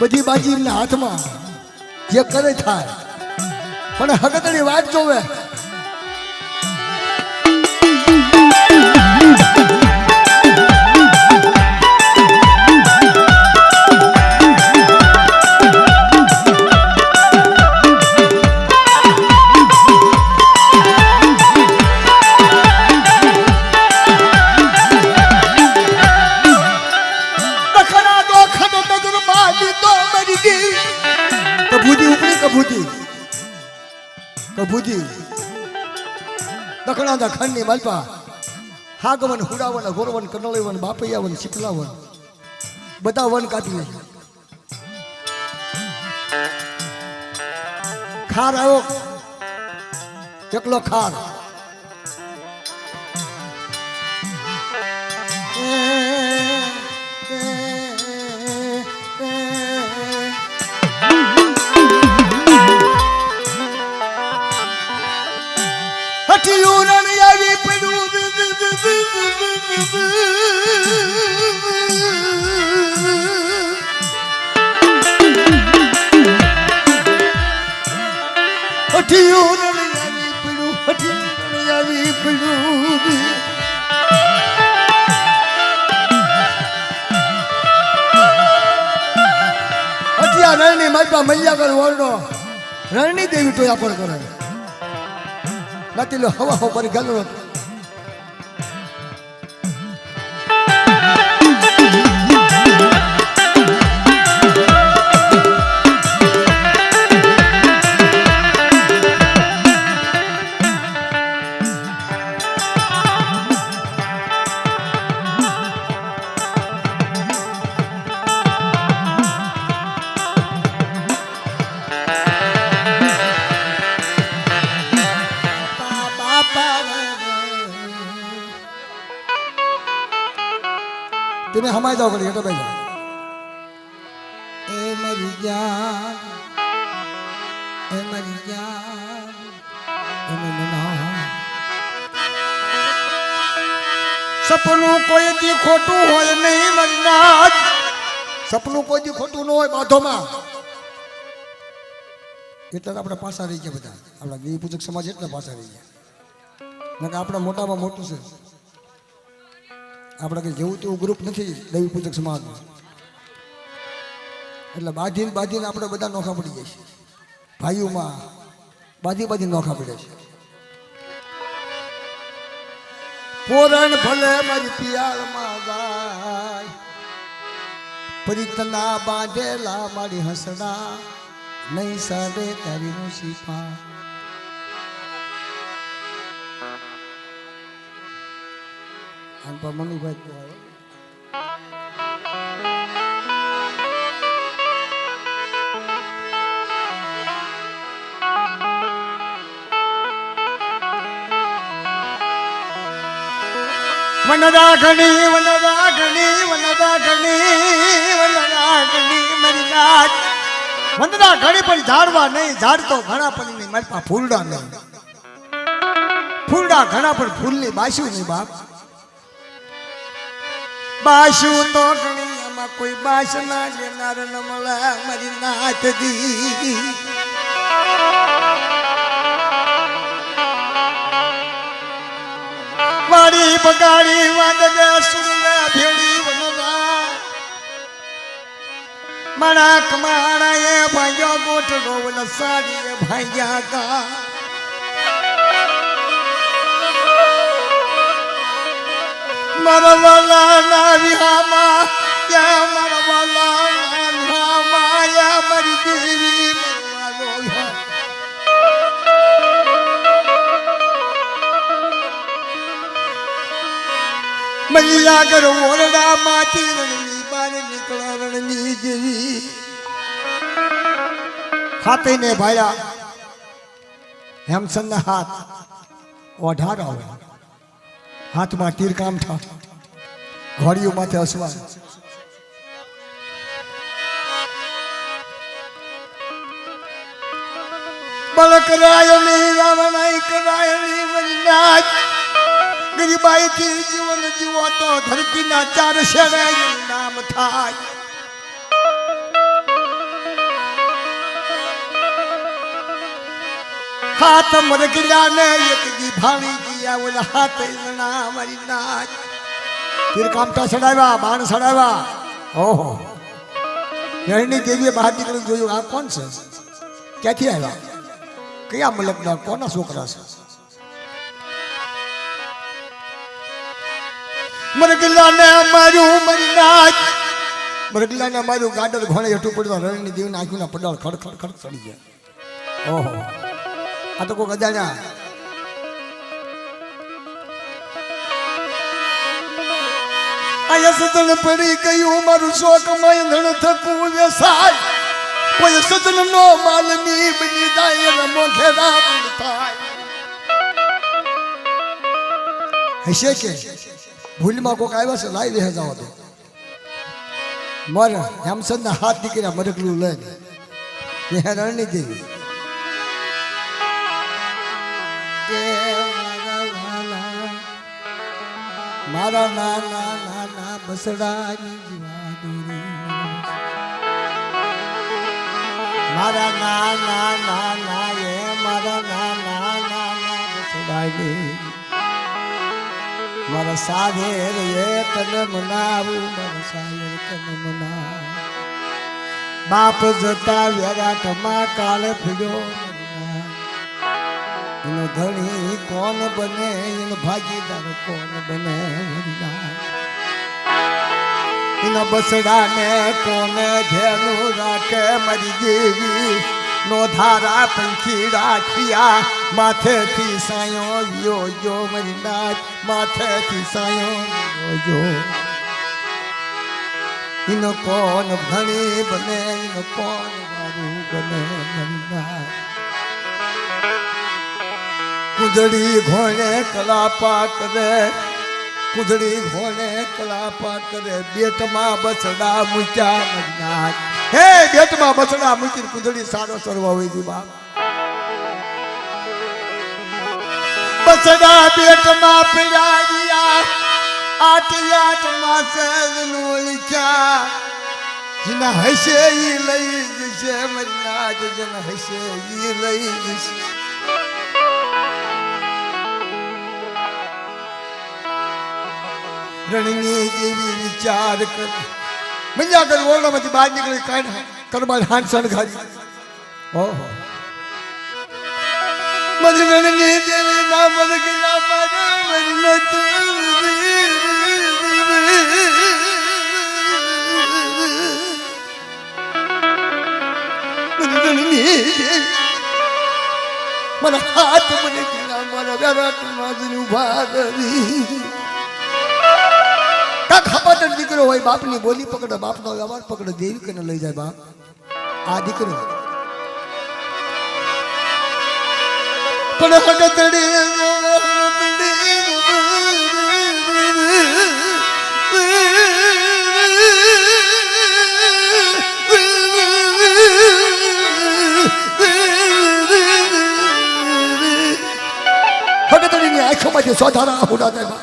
બધી બાજી એમના હાથમાં, જે કરે થાય, પણ હકતની વાત જોવે. કભૂતી દખણાદા ખંડની માલપા હાગવન હુડાવન ગોરવન કનળવન બાપૈયાવન શીતલાવન બધા વન કાપી નાખ્યા. ખાર આવ્યો, એકલો ખાર. આવી પડ્યું રણની માલપા મલ્યા કર ઓરડો રણની દેવી તો આપણ કરે નથી લો હવા ઉપર ગલો. તમે હમાઈ જાઓ કરી હેઠો ભાઈ એ મરી જાન એ મરી જાન સપનું કોઈ દી ખોટું હોય નહીં મરનાથ. સપનું કોઈ દી ખોટું ન હોય બાધોમાં. એટલે આપણે પાછા રહી ગયા બધા. આપણા દેવી પૂજક સમાજ એટલે પાછા રહી ગયા. આપણા મોટામાં મોટું છે. આપણે કંઈ જેવું તેવું ગ્રુપ નથી દેવી પૂજક સમાજ. એટલે બાંધીને આપણે બધા નોખા પડી જાય છે. ભાઈઓમાં બાંધી નોખા પડે છે. પોરણ ભલે મારી પિયાળમાં ગાય પરિતના બાંધેલા મારી હસડા નહીં સાડે તારી મુસીફા. મનુભાઈ તો આવ્યો. વનરાગણી વનરાગણી વનરાગણી વનરાગણી મારી નાચ. વનરાગણી પણ ઝાડવા નહીં, ઝાડ તો ઘણા પણ નહીં. મારી પાસે ફૂલડા નહીં, ફૂલડા ઘણા પણ ફૂલની બાસ્યું નહીં બાપ. બાસુ તો ઘણી એમાં કોઈ બાસ ના લેનાર ન મળે મારી નાચ દી. મારી બગાડી વાદળે સુરવે ભેડી વનરા મારા કમાણા એ ભાગ્યો ગોઠડો વન સાડી એ ભાગ્યા કા. મારા વાલા ના વિહામાં યા મારા વાલા ના વિહામાં યા મારી દેવી મરવાનો. મલિયા કર ઓરડા માંથી રણની બાર નીકળા રણની જેવી. હાથે ને ભાયા હેમસન ના હાથ ઓઢાર આવે, હાથમાં તીર કામ થા, ઘોડીઓ માથે અસવાર. બળ કરાયની રાવણાઈ કરાયની વનરાજ. ગરીબાઈ થી જીવન જીવો તો ધરતીના ચાર શેરે નામ થાય. હાથ મરગલા ને એક દી ભાણી ગયા ઓલા હાથ જણા મારી નાચ તીર કામટા ચડાવ્યા બાણ ચડાવ્યા ઓહો રણની દેવીએ બહાર નીકળીને જોયું આ કોણ છે ક્યાંથી આવ્યા કયા મલકના કોના છોકરા છે મરગલાને માર્યું મારી નાચ મરગલાને માર્યું ગાડર ઘોડે હેઠું પડ્યું રણની દેવીને આંખના પડાળ ખડખડ ખડ ચડી ગયા ઓહો આ તો કોઈ ગજાના આયા સદન પડી ગયું મારું શોક મયંધણ થતું વેસાય કોઈ સદન નો માલની બની જાય ને મોખેડા થાય હશે કે ભૂલમાં કોક આવ્યા છે લાવી દે જાવ તો મર હેમસન ના હાથ નીકળ્યા મરકલું લઈને રણની દેવી મારા નાના નાના બસડાની જીવાદોરી મારા નાના નાના એ મારા નાના નાના બસડાની મારા સાધેર એ તને મનાવું મારા સાધેર તને મનાવ બાપ જતા વેરાટમાં કાળ પીડ્યો એનો ધણી કોણ બને એનો ભાગીદાર કોણ બને એના બસડાને કોને ધ્યાનું રાખે મારી દેવી નો ધારા પંખી રાખ્યા માથેથી સાયો વ્યો જો મારી નાચ માથેથી સાયો વ્યો જો એનો કોણ ધણી બને એનો કોણ મારું બને મારી નાચ કુદડી ઘોડે કલાપા કરે કુદડી ઘોડે કલાપા કરે બેટમાં બસડા મૂક્યા મજનાથ હે બેટમાં બસડા મૂકી કુદડી સારો સરવા હોય દી બાપ બસડા બેટમાં પીડા ગયા આટ માસે નોળ્યા જેના હશે ઈ લઈ જશે મજનાથ જેના હશે ઈ લઈ જશે રણની દેવી વિચાર કર મંજા કર ઓરડામાંથી બહાર નીકળી કાઢ કરબાર હાંસણ ખાલી ઓહો મરી રણની દેવી ના મર ગયા મારા મરનત મારા હાથ મને ગયા મારા વેરાટમાં જ ઉભા કરી ખબર દીકરો હોય બાપની બોલી પકડે બાપનો વ્યવહાર પકડે દેવી કને લઈ જાય બાપ આ દીકરો પણ હગતડીની આંખોમાંથી સોધારા ઉડા થાય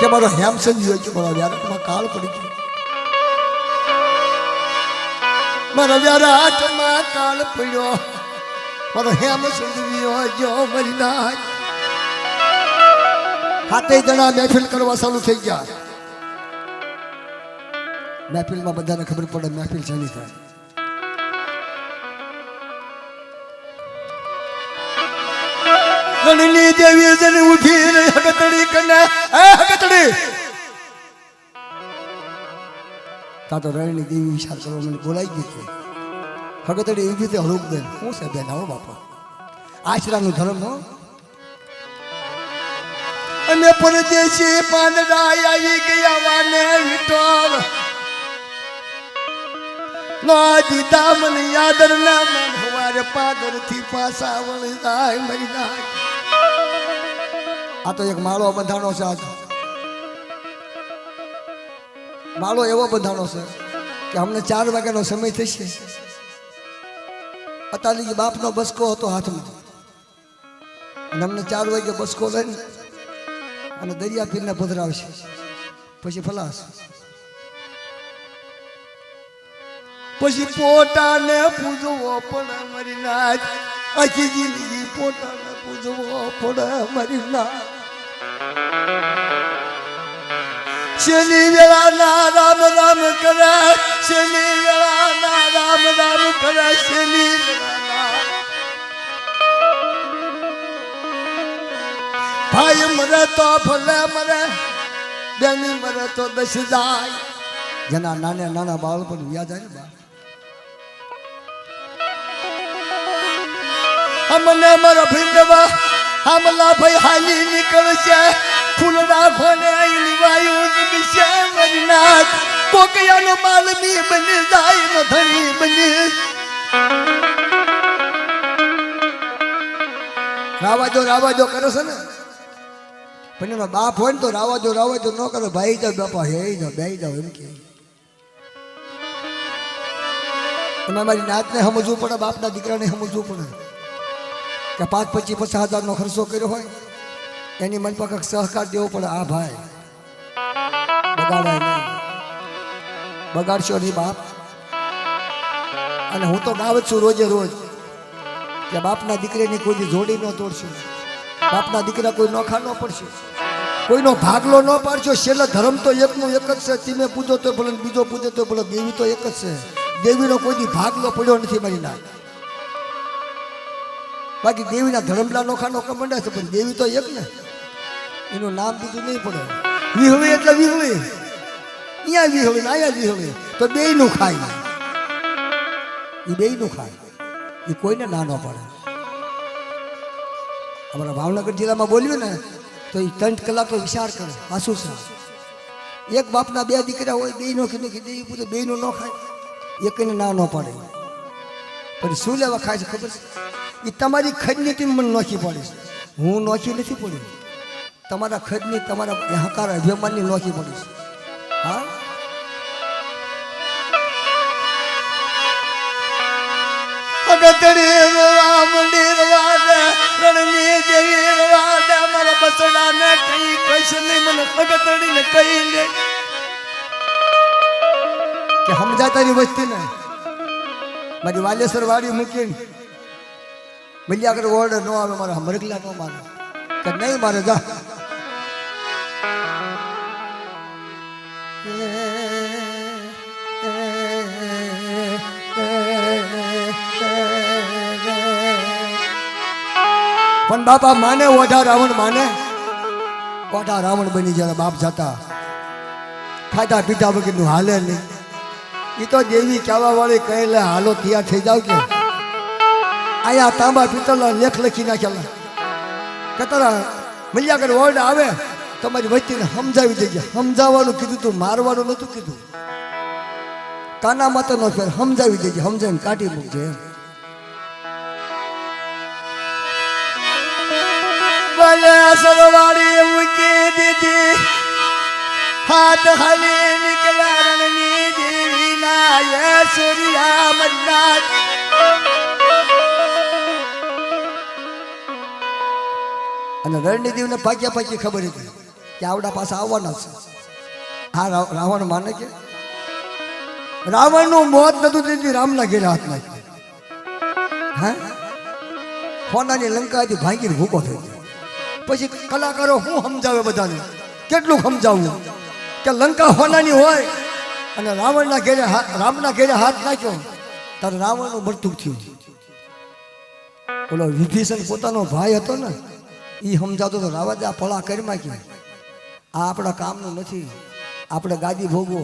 કે મારો હેમસન જોઈ કે મારા વ્યારાટમાં કાળ પડી ગયો મારા વ્યારાટમાં કાળ પડ્યો મારો હેમસન જો મરી નાચ હાથે જણા મહેફિલ કરવા ચાલુ થઈ ગયા મહેફિલમાં બધાને ખબર પડે મહેફિલ ચાલી થાય રણની દેવી જને ઉઠી રહી હગતડી કને એ હગતડી તા તો રણની દેવી વિચાર કરવા મને બોલાઈ ગઈ છે હગતડી એવી રીતે હળુક દે હું છે બેન આવો બાપા આશરાનું ધર્મ નો અને પરદેશી પાંદડા આવી ગયા વાને વિટોર ના દીધા મને યાદર ના મન હવારે પાદર થી પાસા વળી જાય મરી જાય આ તો એક માળો બંધાણો છે આજ માળો એવો બંધાણો છે કે અમને 4 વાગ્યાનો સમય થશે અતાલી બાપનો બસકો હતો હાથમાં અને અમને 4 વાગે બસકો લઈને અને દરિયા પીરને પધરાવશે પછી ફલાસ પછી પોતાને પૂજવો પણ મરી નાચ આખી જિંદગી પોતાને પૂજવો પડે મારી ના શેની વેળા ના રામ રામ કરે શેની વેળા ના રામ રામ કરે શેની ભાઈ મરે તો ભલે મરે બેની મરે તો દસ જાય જેના નાના નાના બાળકો વ્યા જાય ને બા અમને મારા ભીંડવા હમલા ભાઈ હાલી નીકળશે ફૂલડા ખોને આઈની વાયુ દિશે મરનાથ કોકયાનો માલમી બની જાય ન ધણી બની રાવાજો કરે છે ને પણ એનો બાપ હોય ને તો રાવાજો ન કરે ભાઈ જાવ બાપા હે જાવ બે જાવ એમ કે એમાં મારી નાતને સમજવું પડે બાપના દીકરાને સમજવું પડે કે 5-25,000 ખર્ચો કર્યો હોય એની મન પર કંઈક સહકાર દેવો પડે આ ભાઈ બગાડાય નહીં બગાડશો નહીં બાપ અને હું તો ગાવ જ છું રોજે રોજ કે બાપના દીકરાની કોઈ જોડી ન તોડશો બાપના દીકરા કોઈ નોખા ન પડશે કોઈનો ભાગલો ન પાડશો છેલ્લે ધર્મ તો એકનો એક જ છે તમે પૂજો તો ભલે બીજો પૂજે તો ભલે દેવી તો એક જ છે દેવીનો કોઈ ભાગલો પડ્યો નથી મારી ના બાકી દેવીના ધર્મલા નોખા નોખા મંડ્યા છે પણ દેવી તો એક ને એનું નામ બીજું નહીં પડે વિહળી એટલે વિહળી અહીંયા વિહળી ને અહીંયા વિહળી તો બેયનું ખાય એ બેયનું ખાય એ કોઈને ના ન પડે અમારા ભાવનગર જિલ્લામાં બોલ્યું ને તો એ 3 કલાક વિચાર કરે પાછું છે એક બાપના 2 દીકરા હોય બેયનો કીધું કે દેવી પૂછે બેયનું ન ખાય એકને ના ન પડે પણ શું લેવા ખાય છે ખબર છે એ તમારી ખડની ટીમ મને નોખી પડી છે હું નોખી નથી પડી તમારા ખડની તમારા હકાર અભિમાનની નોખી પડી છે હા અગતડી રામ નિર્વાદ રણની દેવી રવાદ મારા બસડાને કઈ કઈશ નહીં મને અગતડીને કઈ લે કે સમજા તારી વસ્તી ને મારી વાલેશ્વર વાડી મૂકીને મળ્યા આગળ ઓર્ડર ન આવે મારા મરગલા ન મારે કે નહીં મારે જા પણ બાપા માને ઓઢા રાવણ માને ઓઢા રાવણ બની જયારે બાપ જતા ખાધા પીધા વગરનું હાલે નહીં એ તો દેવી કહેવા વાળી કહેલે હાલો તૈયાર થઈ જાવ કે આયા તાંબા પિત્તળના લેખ લખી નાખેલા કે તારા મલ્યાગર વર્ડ આવે તમારી વસ્તીને સમજાવી દેજે સમજાવવાનું કીધું તું મારવાનું નતું કીધું કાના માતા નો ફેર સમજાવી દેજે સમજાવીને કાઢી મૂકજે ભલે સરવાળી મૂકી દીધી હાથ હલી નીકળ્યા રણની દેવી ના સૂર્યા મન્નાથ અને રણનીદેવને પાકી ખબર હતી કે આવડા પાછા આવવાના છે હા રાવણ માને કે રાવણનું મોત નતું તેથી રામના ઘેરે હાથ નાખ્યો હા હોનાની લંકા હતી ભાંગીને ભૂકો થઈ ગયો પછી કલાકારો શું સમજાવે બધાને કેટલું સમજાવવું કે લંકા હોનાની હોય અને રાવણના ઘેરે રામના ઘેરે હાથ નાખ્યો ત્યારે રાવણનું મૃત્યુ થયું ઓલો વિભીષણ પોતાનો ભાઈ હતો ને એ સમજાવતો તો રાવણ આ પળા કરીમાં કે આ આપણા કામનું નથી આપણે ગાદી ભોગવો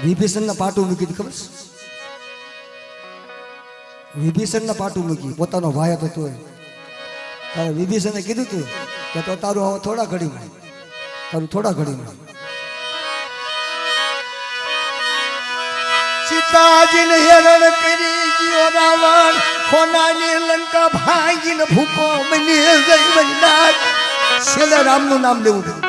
વિભીષણને પાટું મૂકી ખબર વિભીષણને પાટું મૂકી પોતાનો ભાઈ હતો તોય તારે વિભીષણે કીધું તું કે તો તારું હવે થોડા ઘડીમાં સીતાજીને હેરણ કરી ગયો રાવણ ખોનાની લંકા ભાંગીને ભૂકો બની ગઈ મન્નાથ છેલ્લે રામનું નામ લેવું પડ્યું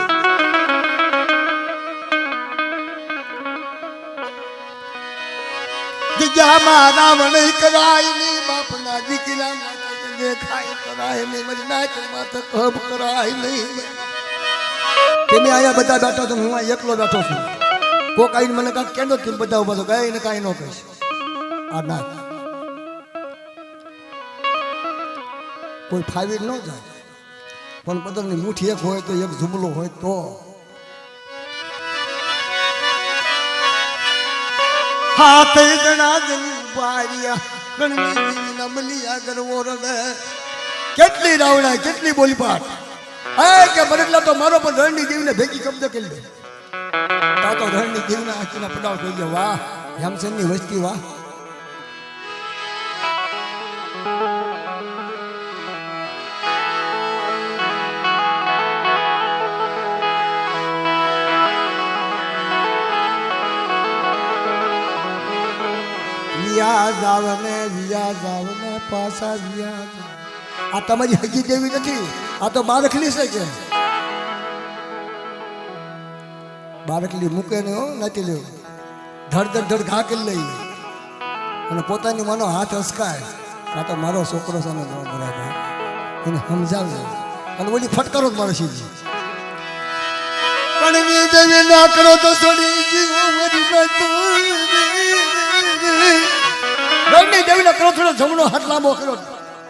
દિજામાં રાવણ કરાય નહીં બાપના દીકરા દેખાય કરાય નહીં મન્નાથ માથે કબ કરાય નહીં તમે આયા બધા બેઠો છો હું એકલો બેઠો છું કોક આઈને મને કાંઈક કેન્દ્ર થી બધા ઉભા તો ગઈ ને કાંઈ ન કહીશ આ ના કોઈ ફાવી ન જાય, પણ બદલની મુઠ્ઠી એક હોય તો એક જુમલો હોય તો હાથ જણા જની બારિયા ગણની નમલિયા ગરવો રડે કેટલી રાવણા કેટલી બોલીપાટ હે કે બરડલા તો મારો પણ રણની દેવીને ભેગી કબજે કરી લે તા તો રણની દેવીના આખીના પડાવ થઈ ગયો વાહ હેમસનની વસ્તી વાહ વિયા જાવને પાછા વિયા આ તમારી હજી દેવી નથી આ તો બારખલી છે બારખલી મૂકે ને હો નથી લેવું ધડ ધડ ઘા કરી લઈ અને પોતાની માનો હાથ હસકાય આ તો મારો છોકરો છે ને બરાબર એને સમજાવજો અને ઓલી ફટકારો જ મારો શીખી પણ દેવી ના કરો તો છોડી જીવો રણની દેવીને કરો થોડો જમણો હાથ લાંબો કર્યો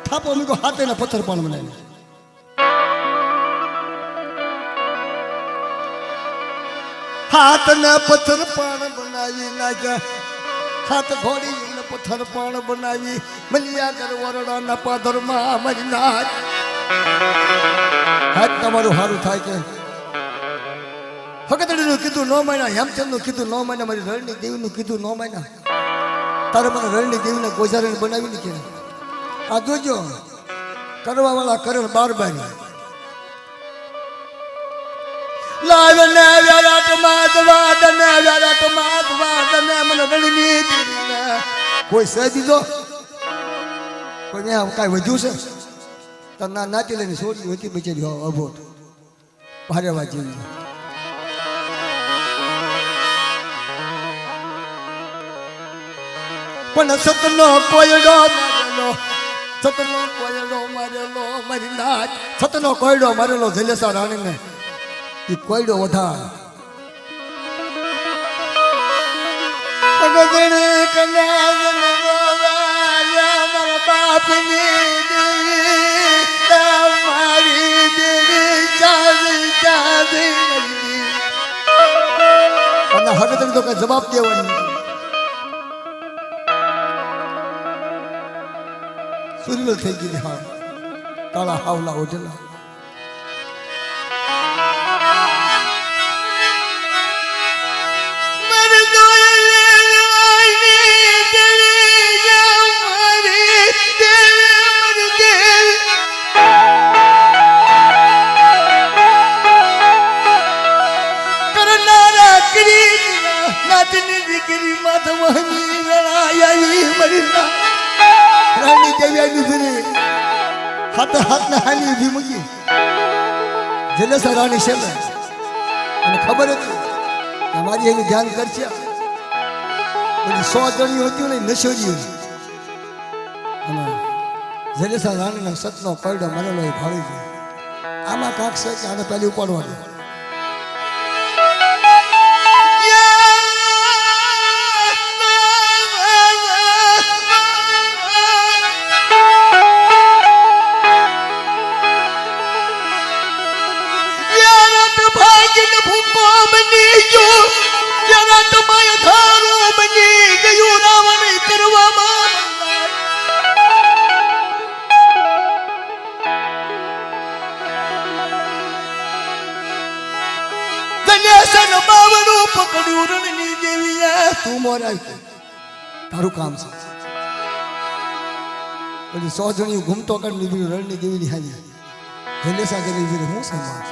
થાપો મૂકો હાથે ને પથ્થર પણ બનાવી હાથ ને પથ્થર પણ બનાવી નાખ્યા હાથ ઘોડી ને પથ્થર પણ બનાવી મલિયા કર વરડા ના પાદરમાં મરી નાખ હાથ તમારું સારું થાય કે હકતડીનું કીધું નો મહિના હેમચંદનું કીધું નો મહિના મારી રણની દેવીનું કીધું નો મહિના તારે મને રણની દેવીને ગોજારીને બનાવી કે આ જોજો કરવા વાળા કરે બાર બારી લાવને વ્યારાટ માધવાદને વ્યારાટ માધવાદને મને રણની દેવીને કોઈ સહી દીધો કોઈ ને કાંઈ વધ્યું છે તો ના નાતી લઈને છોડી હતી બચેરી અભોટ ભારે વાત જેવી પણ સતનો કોયડો મારેલો સતનો કોયડો મારેલો મારી નાચ સતનો કોયડો મારેલો જલેસા રાણીને એ કોયડો વધાર ગગણે કન્યા મારા બાપની દેવી તમારી દેવી ચાંદી ચાંદી અને હવે તો કઈ જવાબ દેવાની સુરલ થઈ ગઈ હા કાળા હાવલા ઓઢેલા રાણી દેવી આવી ફરી હાથ હાથના હાલી ઉભી મૂકી જલેસા રાણી છે અને ખબર હતી અમારી એનું ધ્યાન કરશે બધી 100 જણી હતી ને નશોરી અને જલેસા રાણીનો સતનો કોયડો મરેલો એ ભાળી ગયો આમાં કાંક છે કે આને પહેલી ઉપાડવાનું તું મોર આવી તારું કામ છે પછી 100 જણી ઘૂમતો કરી લીધી રણની દેવી હાજી જલેસા કરી લીધી હું સમાજ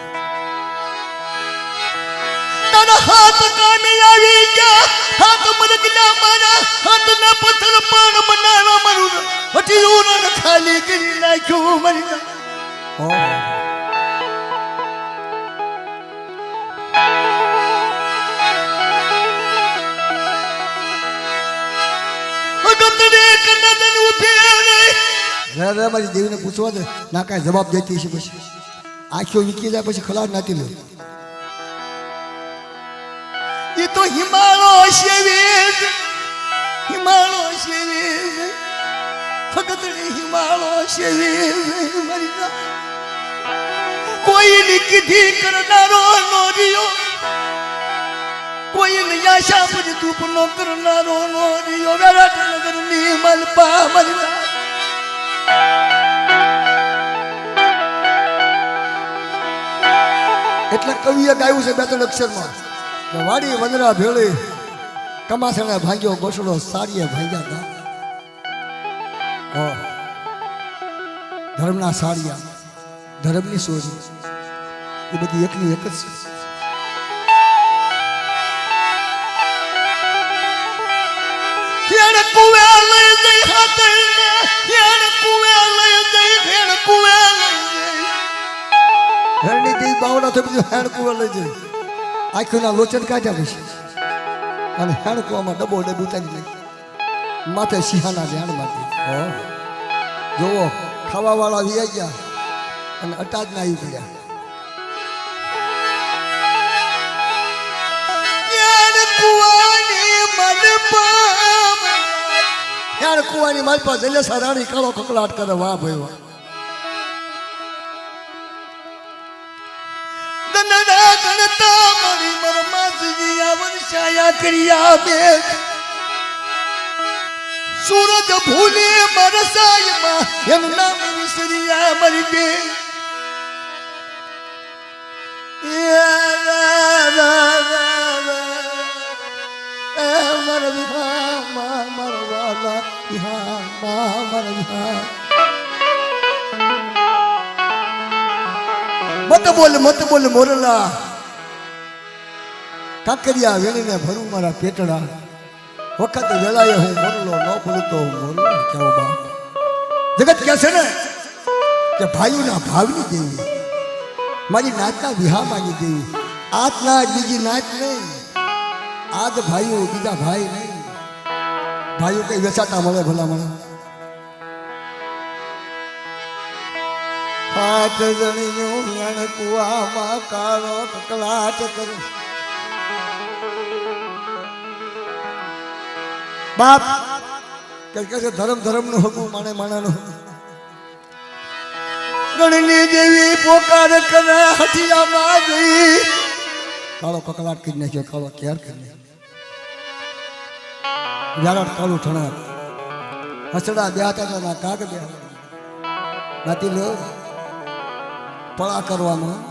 તારા હાથ કામે આવી ગયા હાથ મરગલા મારા હાથના પથ્થર પાણ બનાવવા મારું હટી ઉરણ ખાલી કરી નાખ્યું મરી મારી દેવીને પૂછવા દે ના કાંઈ જવાબ દેતી છે પછી આંખો વીકી જાય પછી ખલાર નાતી લે એ તો હિમાલય શેવેદ ખગતડી હિમાળો શેવી મારી ના કોઈની કીધી કરનારો નોરિયો કોઈની આશા પર ધૂપ નો કરનારો નોરિયો વિરાટનગરની મલપા મારી ના એટલે કવિએ ગાયું છે બે ત્રણ અક્ષરમાં વાડી વંદરા ભેળી કમાસણે ભાંગ્યો ગોસડો સાડીએ ભાંગ્યા ગા ધર્મના સાડિયા ધર્મની સોરી એ બધી એકની એક જ છે કુવે લઈ જઈ હાથે કુવે લઈ જઈ કુવે લઈ જઈ હેરણી દી બાવડા તો બધું હેણ કુવે લઈ જઈ આંખોના લોચન કાઢ્યા પછી અને હેણ કુવામાં ડબો ડબ ઉતારી લઈ માથે સિંહાના ધ્યાન માંથી જોવો ખાવા વાળા વી ગયા અને અટાજ ના આવી ગયા કુવાની માલપા જલેસા રાણી કાળો કકલાટ કરે વાહ ભાઈ વાહ દનડા ગણતા મારી મરમાસજી આ વર્ષાયા કર્યા બે સૂરજ ભૂલે મરસાયમાં એનું નામ વિસરિયા મરી બે મત બોલ મોરલા કાકરિયા વેણીને ભરું મારા પેટડા વખત વેલાએ હું મોરલો ન બોલું તો મોરલો કેવો બાપ જગત કહે છે ને કે ભાઈઓના ભાવની દેવી મારી નાતના વિહામાની દેવી આજ નાચ બીજી નાચ નહીં આજ ભાઈઓ બીજા ભાઈ નહીં ભાઈઓ કઈ વેચાતા મળે ભલા મળે હાથ જણીનું યાણ કુવામાં કાળો કકલાટ કરે બાપ કે છે ધર્મ નું હકું માણે માણાનું ગણની દેવી પોકાર કરે હઠિયામાં ગઈ કાળો કકલાટ કરી નાખ્યો કાળો કેર કરી નાખ્યો વ્યારાટ કાળું ઠણાર હસડા બે હતા કાગ બે નાતી લો પળા કરવામાં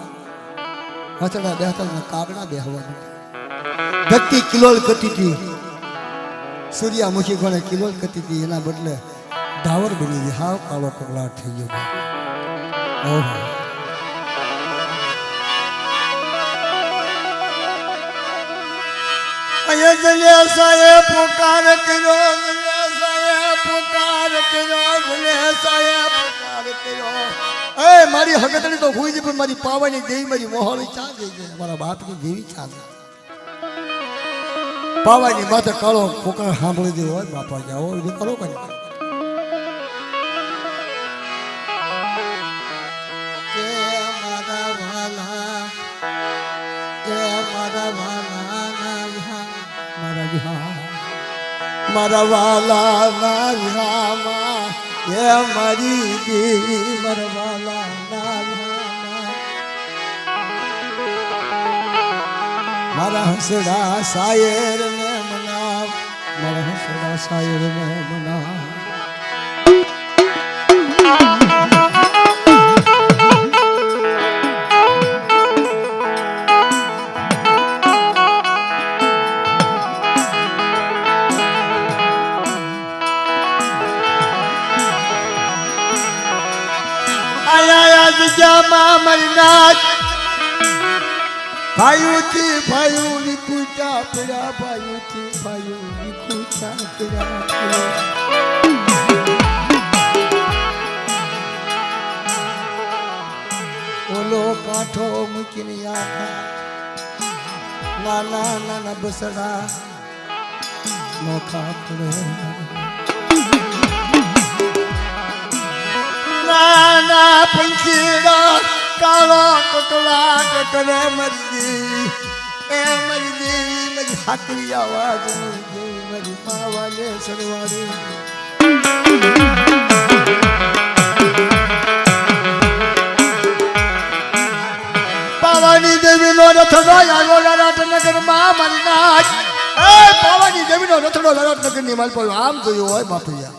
હસડા બે હતા કાગડા બેહવાનું ધરતી કિલોલ કરતી હતી સૂર્યામુખી કોણે કિલોલ કરતી હતી એના બદલે ધાવર બની ગઈ હાવ કાળો કકલાટ થઈ ગયો ઓહો અહીંયા જલેસાએ પુકાર કર્યો જલેસાએ પુકાર કર્યો જલેસાએ પુકાર કર્યો એ મારી હગતડી તો ભૂઈ પણ મારી પાવાની દેવી મારી મોહળી ચા ગઈ છે મારા બાપની દેવી ચા પાવાની માથે કાળો પુકાર સાંભળી દેવો હોય બાપા જાઓ એ કરો કરી મારા વાલા ના વિહામાં એ મારી દેવી મારા વાલા ના વિહામાં મારા હસડા શાયર ને મનાવ મારા હસડા શાયર ને મનાવ જામા મરનાથ ભાઈઓથી ભાઈઓ વિકુટા પડ્યા ભાઈઓથી ભાઈઓ વિકુટા પડ્યા ઓલો કાંઠો મૂકીને આખા નાના નાના બસડા નોખા પડે નાના પંખીડા કાળો કકલાટ કરે મરજી એ મરજી મારી હાકરી આવાજ મારી માવાલે સરવાડી પાવાની દેવીનો રથડો આવ્યો લડાટનગરમાં મારી નાચ. એ પાવાની દેવીનો રથડો લડાટનગરની માલ પર આમ જોયું હોય બાપૈયા.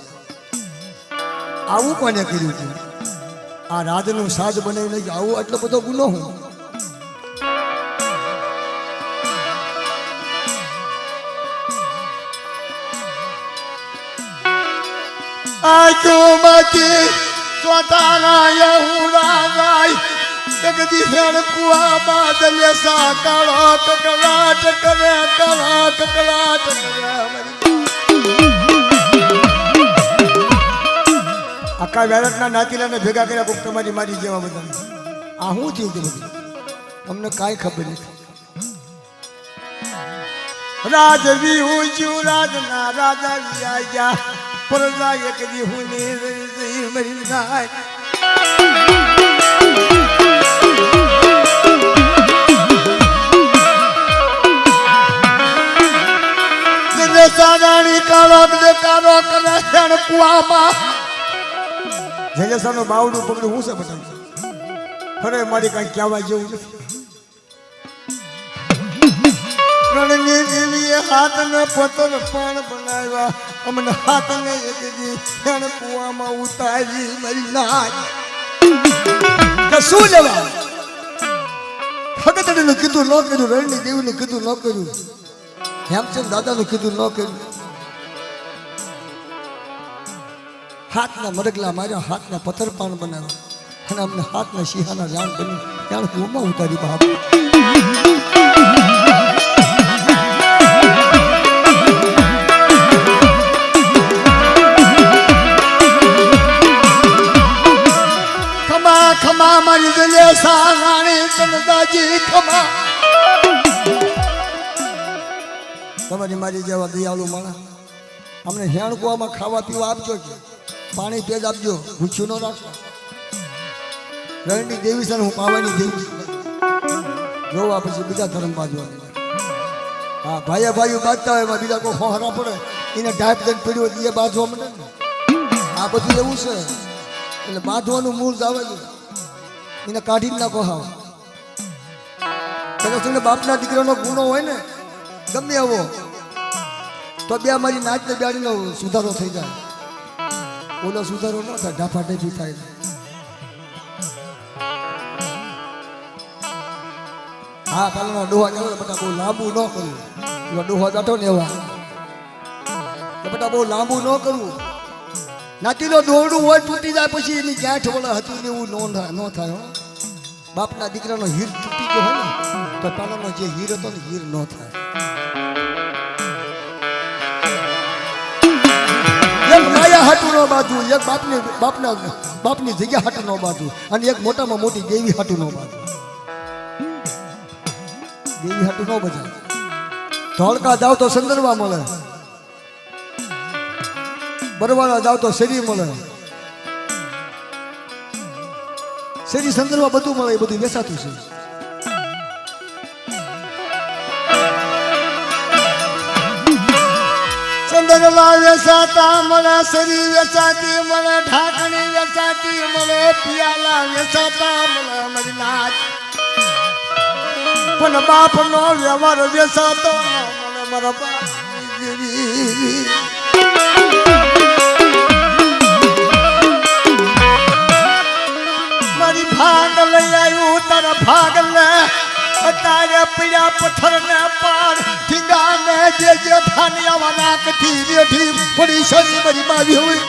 આવું કોને કર્યું છે? આ રાજનું સાજ બનાવીને આવું આટલો બધો ગુનો હું આંખોમાંથી ચોટાના યહુડા ગાય જગદી ફેર કુવા બાદલે સા કાળો કકલાટ કરે કાળા કકલાટ કરે. આખા વેરટના નાતીલાને ભેગા કર્યા કોક તમારી મારી જેવા બધા. આ શું થયું તે બધું અમને કાંઈ ખબર નથી. રાજવી હું રાજના રાજા ગયા પરજા એક દી હું મરી જાય. સાદાણી કાળો કરે કાળો કરે ક્ષણ કુવામાં જયસાનું બાવડું પકડ્યું હું છે બધા. ખરે મારી કાંઈ કહેવા જેવું નથી. રણની દેવીએ હાથને પતર પણ બનાવ્યા અમને હાથને એક દી ક્ષણ કુવામાં ઉતારી મરી નાચ. શું લેવા ખગતડીનું કીધું ન કર્યું, રણની દેવીનું કીધું ન કર્યું, હેમચંદ દાદાનું કીધું ન કર્યું. હાથના મરગલા માર્યા, હાથના પથ્થર પાન બનાવ્યા અને અમને હાથના શિહાના જાણ બની જાણ કુવામાં ઉતારી બાપ. ખમા ખમા મારી દલે સારાણી કનદાજી ખમા. તમારી મારી જેવા દયાળુ માણસ અમને હેણકુવામાં ખાવા પીવા આપજો, કે પાણી પેજ આપજો, ભૂખ્યું ન રાખો. રણની દેવી છે હું પાવાની દેવી જોવા પછી બીજા ધર્મ બાજવા. હા ભાઈ ભાઈઓ બાજતા હોય એમાં બીજા કોઈ હોહરા પડે એને ઢાક દઈને પીડ્યો એ બાજવા મળે ને. આ બધું એવું છે એટલે બાંધવાનું મૂળ જ આવે છે એને કાઢી નાખો. હાવ તમે બાપના દીકરાનો ગુનો હોય ને ગમે એવો તો બે મારી નાચને બેડીનો સુધારો થઈ જાય. ઓલો સુધારો ન થાય, ઢાફા ઢેફી થાય. હા પેલા ડોહા ચાલો બેટા બહુ લાંબુ ન કરવું. ડોહા બેઠો ને એવા બેટા બહુ લાંબુ ન કરવું. નાતીનો દોરડું હોય તૂટી જાય પછી એની ગાંઠ વળે હતું ને એવું ન થાય. બાપના દીકરાનો હીર તૂટી ગયો હોય ને તો પેલાનો જે હીર હતો ને હીર ન થાય. એક માયા હાટું ન બાજુ, એક બાપની જગ્યા હાટું ન બાજુ અને એક મોટામાં મોટી દેવી હાટું ન બાજુ. દેવી હાટું ન બજાય. ધોળકા જાવ તો સંદર્ભા મળે, બરવાળા જાવ તો શેરી મળે. શેરી સંદર્ભા બધું મળે, એ બધું વેચાતું છે. સંદર્ભા વેચાતા મળે, શેરી વેચાતી મળે, ઢાકણી વેચાતી મળે, પિયાલા વેચાતા મળે. મારી નાચ પણ બાપ નો વ્યવહાર વેચાતો મળે. મારા બાપ મારી ભાગ લઈ આવ્યું તારા ભાગ લે. તારે પીડા પથ્થર ને પાર ઠીંગા ને જે થાની આવા નાકથી રેઠી પડી શરી મારી બાવી હોય.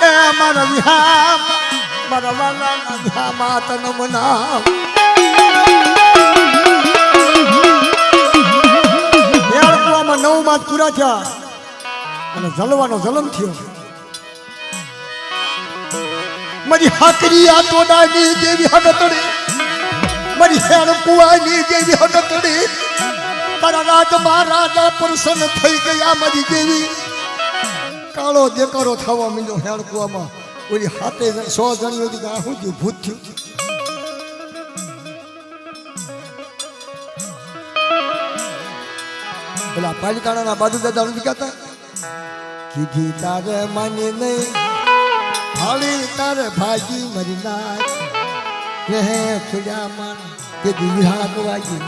એ મારા વિહામ મારા વાલા વિહામા તનમ નામ. હેણકુવામાં 9 માસ પૂરા થયા અને જલવાનો જલમ થયો. મારી હાકરી આ ટોડાની દેવી હડતડી, મારી હેણકુવાની દેવી હડતડી. તારા રાજમાં રાજા પ્રસન્ન થઈ ગયા. મારી દેવી કાળો દેકારો થવા માંડ્યો હેણકુવામાં. ઓલી હાથે 100 જણી હતી કે આ શું થયું, ભૂત થયું. પેલા પાલિતાણાના બાજુ દાદા નથી કહેતા કીધી તારે માની નહીં હાલી તારે ભાજી મરી નાખ રહે ખુલ્યા માન કે દિહાક વાજી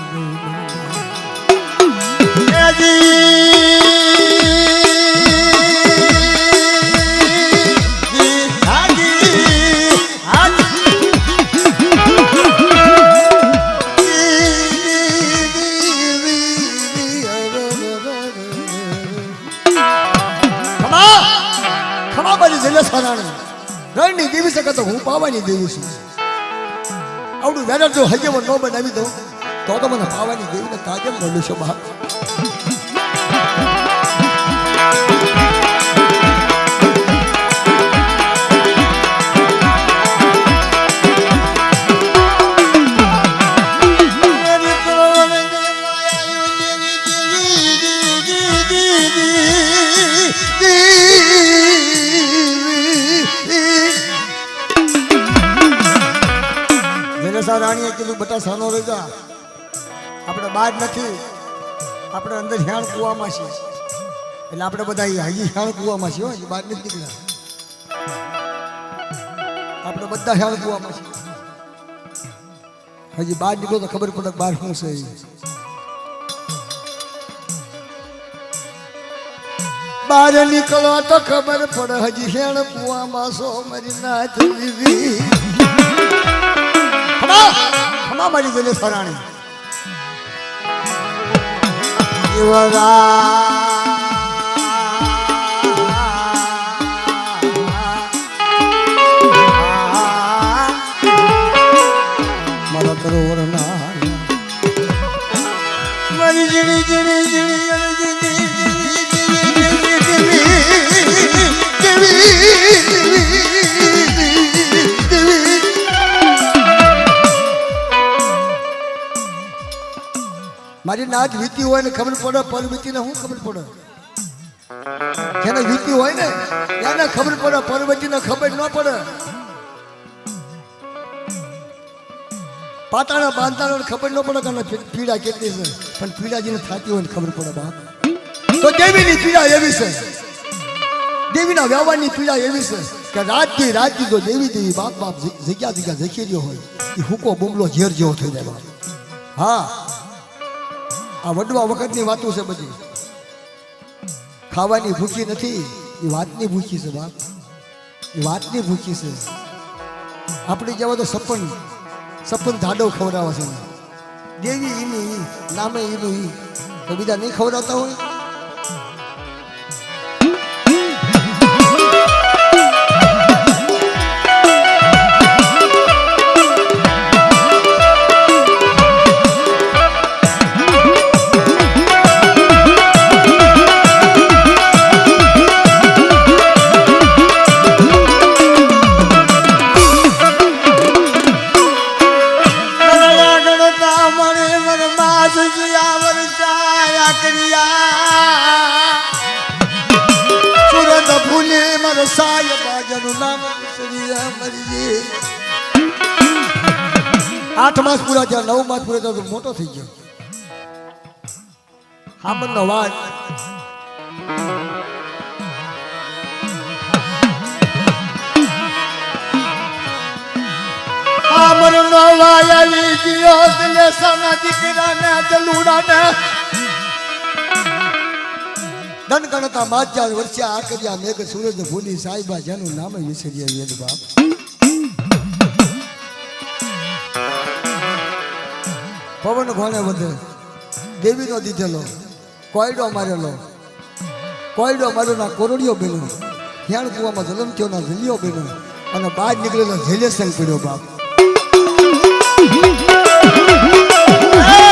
રણની દેવી શકે તો હું પાવાની દેવી છું આવડું વેડર જો હજે ન બનાવી દઉં તો મને પાવાની દેવીને કાજમ મળ્યું છે બહાર રાણીએ કીધું બટા સાનો રજા આપણે બહાર નથી આપણે અંદર હેણ કુવામાં છીએ એટલે આપણે બધા હજી હેણ કુવામાં છીએ હજી બહાર નથી નીકળ્યા આપણે બધા હેણ કુવામાં છીએ હજી બહાર નીકળો તો ખબર પડે બહાર શું છે બહાર નીકળો તો ખબર પડે હજી હેણ કુવામાં સો મરી નાથ દીધી મારી ગયેલી ફરાણી મારા કરોવર ના મારી જીણી જીણી મારી નાચ વીતી હોય ને ખબર પડે પર વીતી ને શું ખબર પડે જેને વીતી હોય ને એને ખબર પડે પર વીતી ને ખબર ન પડે પાટાના બાંધતાને ખબર ન પડે કે પીડા કેટલી છે પણ પીડાજીને થતી હોય ને ખબર પડે બાપ તો દેવીની પીડા એવી છે દેવીના વ્યવહારની પીડા એવી છે કે રાજથી જો દેવી બાપ જગ્યા જખી રહ્યો હોય એ હુકો બુમલો ઝેર જેવો થઈ જાય બાપ હા આ વડવા વખતની વાતો છે બધી ખાવાની ભૂખી નથી એ વાતની ભૂખી છે બાપ એ વાતની ભૂખી છે આપણી જેવા તો સપન ધાડો ખવડાવે છે દેવી એની નામે એનું તો બીજા નહીં ખવડાવતા હોય આઠ માસ પૂરા થયા 9 માસ પૂરા થયા તો મોટો થઈ ગયો હામનનો વાજ હામનનો વાજ આવી ગયો દિલે સના દીકરાને દલુડાને ધન ગણતા માજા વર્ષા આકર્યા મેઘ સૂરજ ભૂલી સાહેબા જેનું નામ વિસર્યા વેદ બાપ પવન ઘોણે વધે દેવીનો દીધેલો કોયડો મારેલો ના કોરડીઓ બેનો હેણ કુવામાં જલમ થયો ના જલિયો બેનો અને બહાર નીકળેલો જલેસંગ પડ્યો બાપ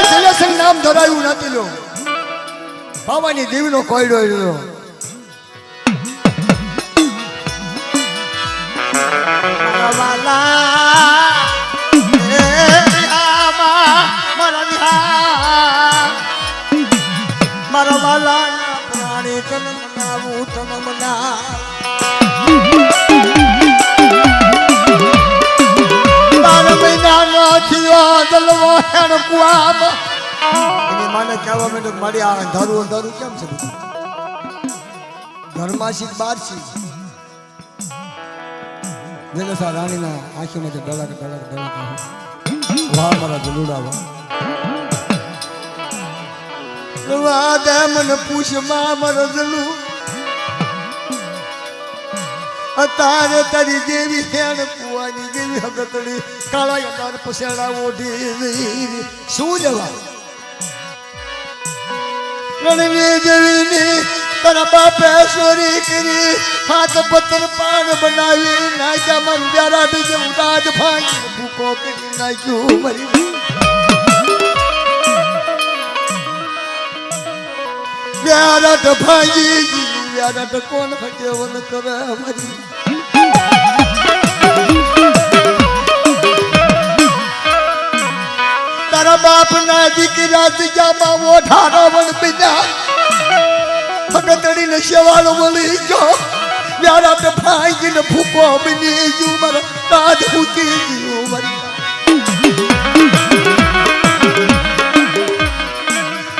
જલેસંગ નામ ધરાયું નથી લો પાવાની દેવીનો કોયડો રહ્યો મારા વાલા પ્રાણી તન મનાવું તન મના બાર મહિનાનો થયો દલવો હેણ કુવામાં માને કહેવા માંડ્યો કે મારી આ અંધારું અંધારું કેમ છે બધું ઘરમાં શીખ બહાર શીખ જલસા રાણીના આંખોમાંથી ડળક ડળક ડળક વાહ મારા જલુડા વાહ દે મને પૂછ માં મારા જલુ અતારે તારી જેવી હેણ કુવાની જેવી હગતડી કાળા યમાર પસેડા ઓઢી શું જવાબ રણવી જેવીની તારા બાપે ચોરી કરી હાથ પથ્થર પાન બનાવી નાખ્યા મન વ્યારાટ જેવું રાજ ભાંગી ભૂકો કરી નાખ્યું મરી વ્યારાટ ભાંગી વ્યારાટ કોણ ભજવન કરે મરી તારા બાપ ના દીકરા જામાં ઓઢારાવણ બીજા હગતડીને શેવાળો મળી ગયો વ્યારાટ ભાંગીને ભૂકો બની ગયું મારા તાજ ઉતી ગયું મરી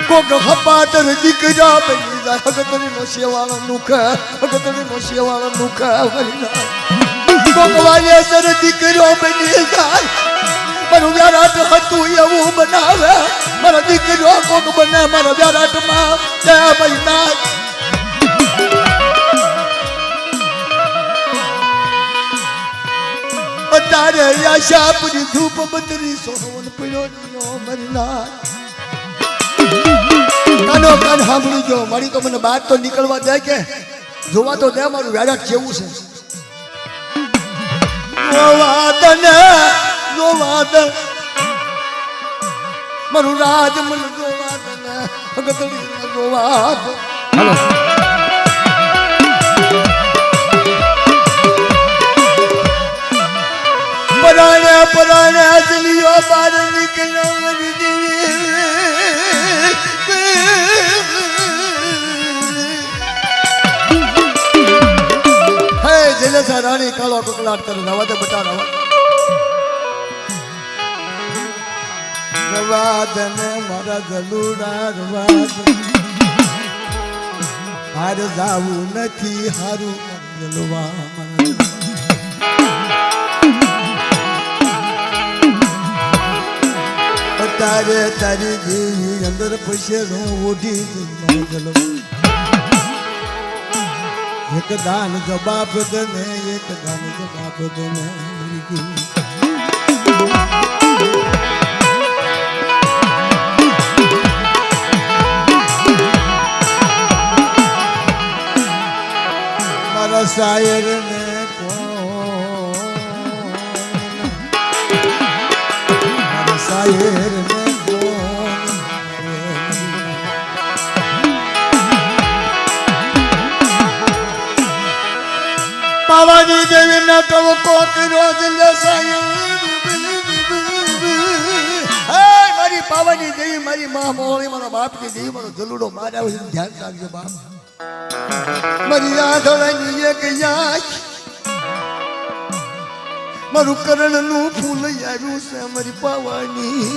કોક હપાતર દીકરા બની જાય હગતડીનો શેવાળો નુખ મરી જાય કોક વાલેસર દીકરો બની જાય મારું વ્યારાટ હતું એવું બનાવે મારા દીકરો કોક બને મારા વ્યારાટમાં જય મહિના તારે આશાપુરી ધૂપ બદરી સોહવન પડ્યો મરના કાનો કાન સાંભળી જો મારી તો મને બાદ તો નીકળવા દે કે જોવા તો દે મારું વ્યારાટ કેવું છે જોવાદન મારું રાજ મન જોવાદન ભગતડી જોવાદ પરાણે પરાણે અજલીઓ બાર નીકળ્યો મરી હે જલસા રાણી કાળો કકલાટ કરે નવા તો બટા રવાદન મારા જલુડા રવાદન હાર જાવું નથી હારું જલવા તારે તારી જેવી અંદર પૈસે ઓઢી જલવા એક દાન જવાબ દને એક દાન જવાબ દને મારા શાયર ને મારા શાયર ને પાવાની દેવી ના કવો કોક રોજ મારી પાવાની દેવી મારી મા મોળી મારા બાપ ની દેવી મારો જલુડો માર્યા છે ધ્યાન રાખજો બાપ મારી આંધળાની એક યાદ મારું કરણ નું ફૂલ આવ્યું છે મારી પાવાની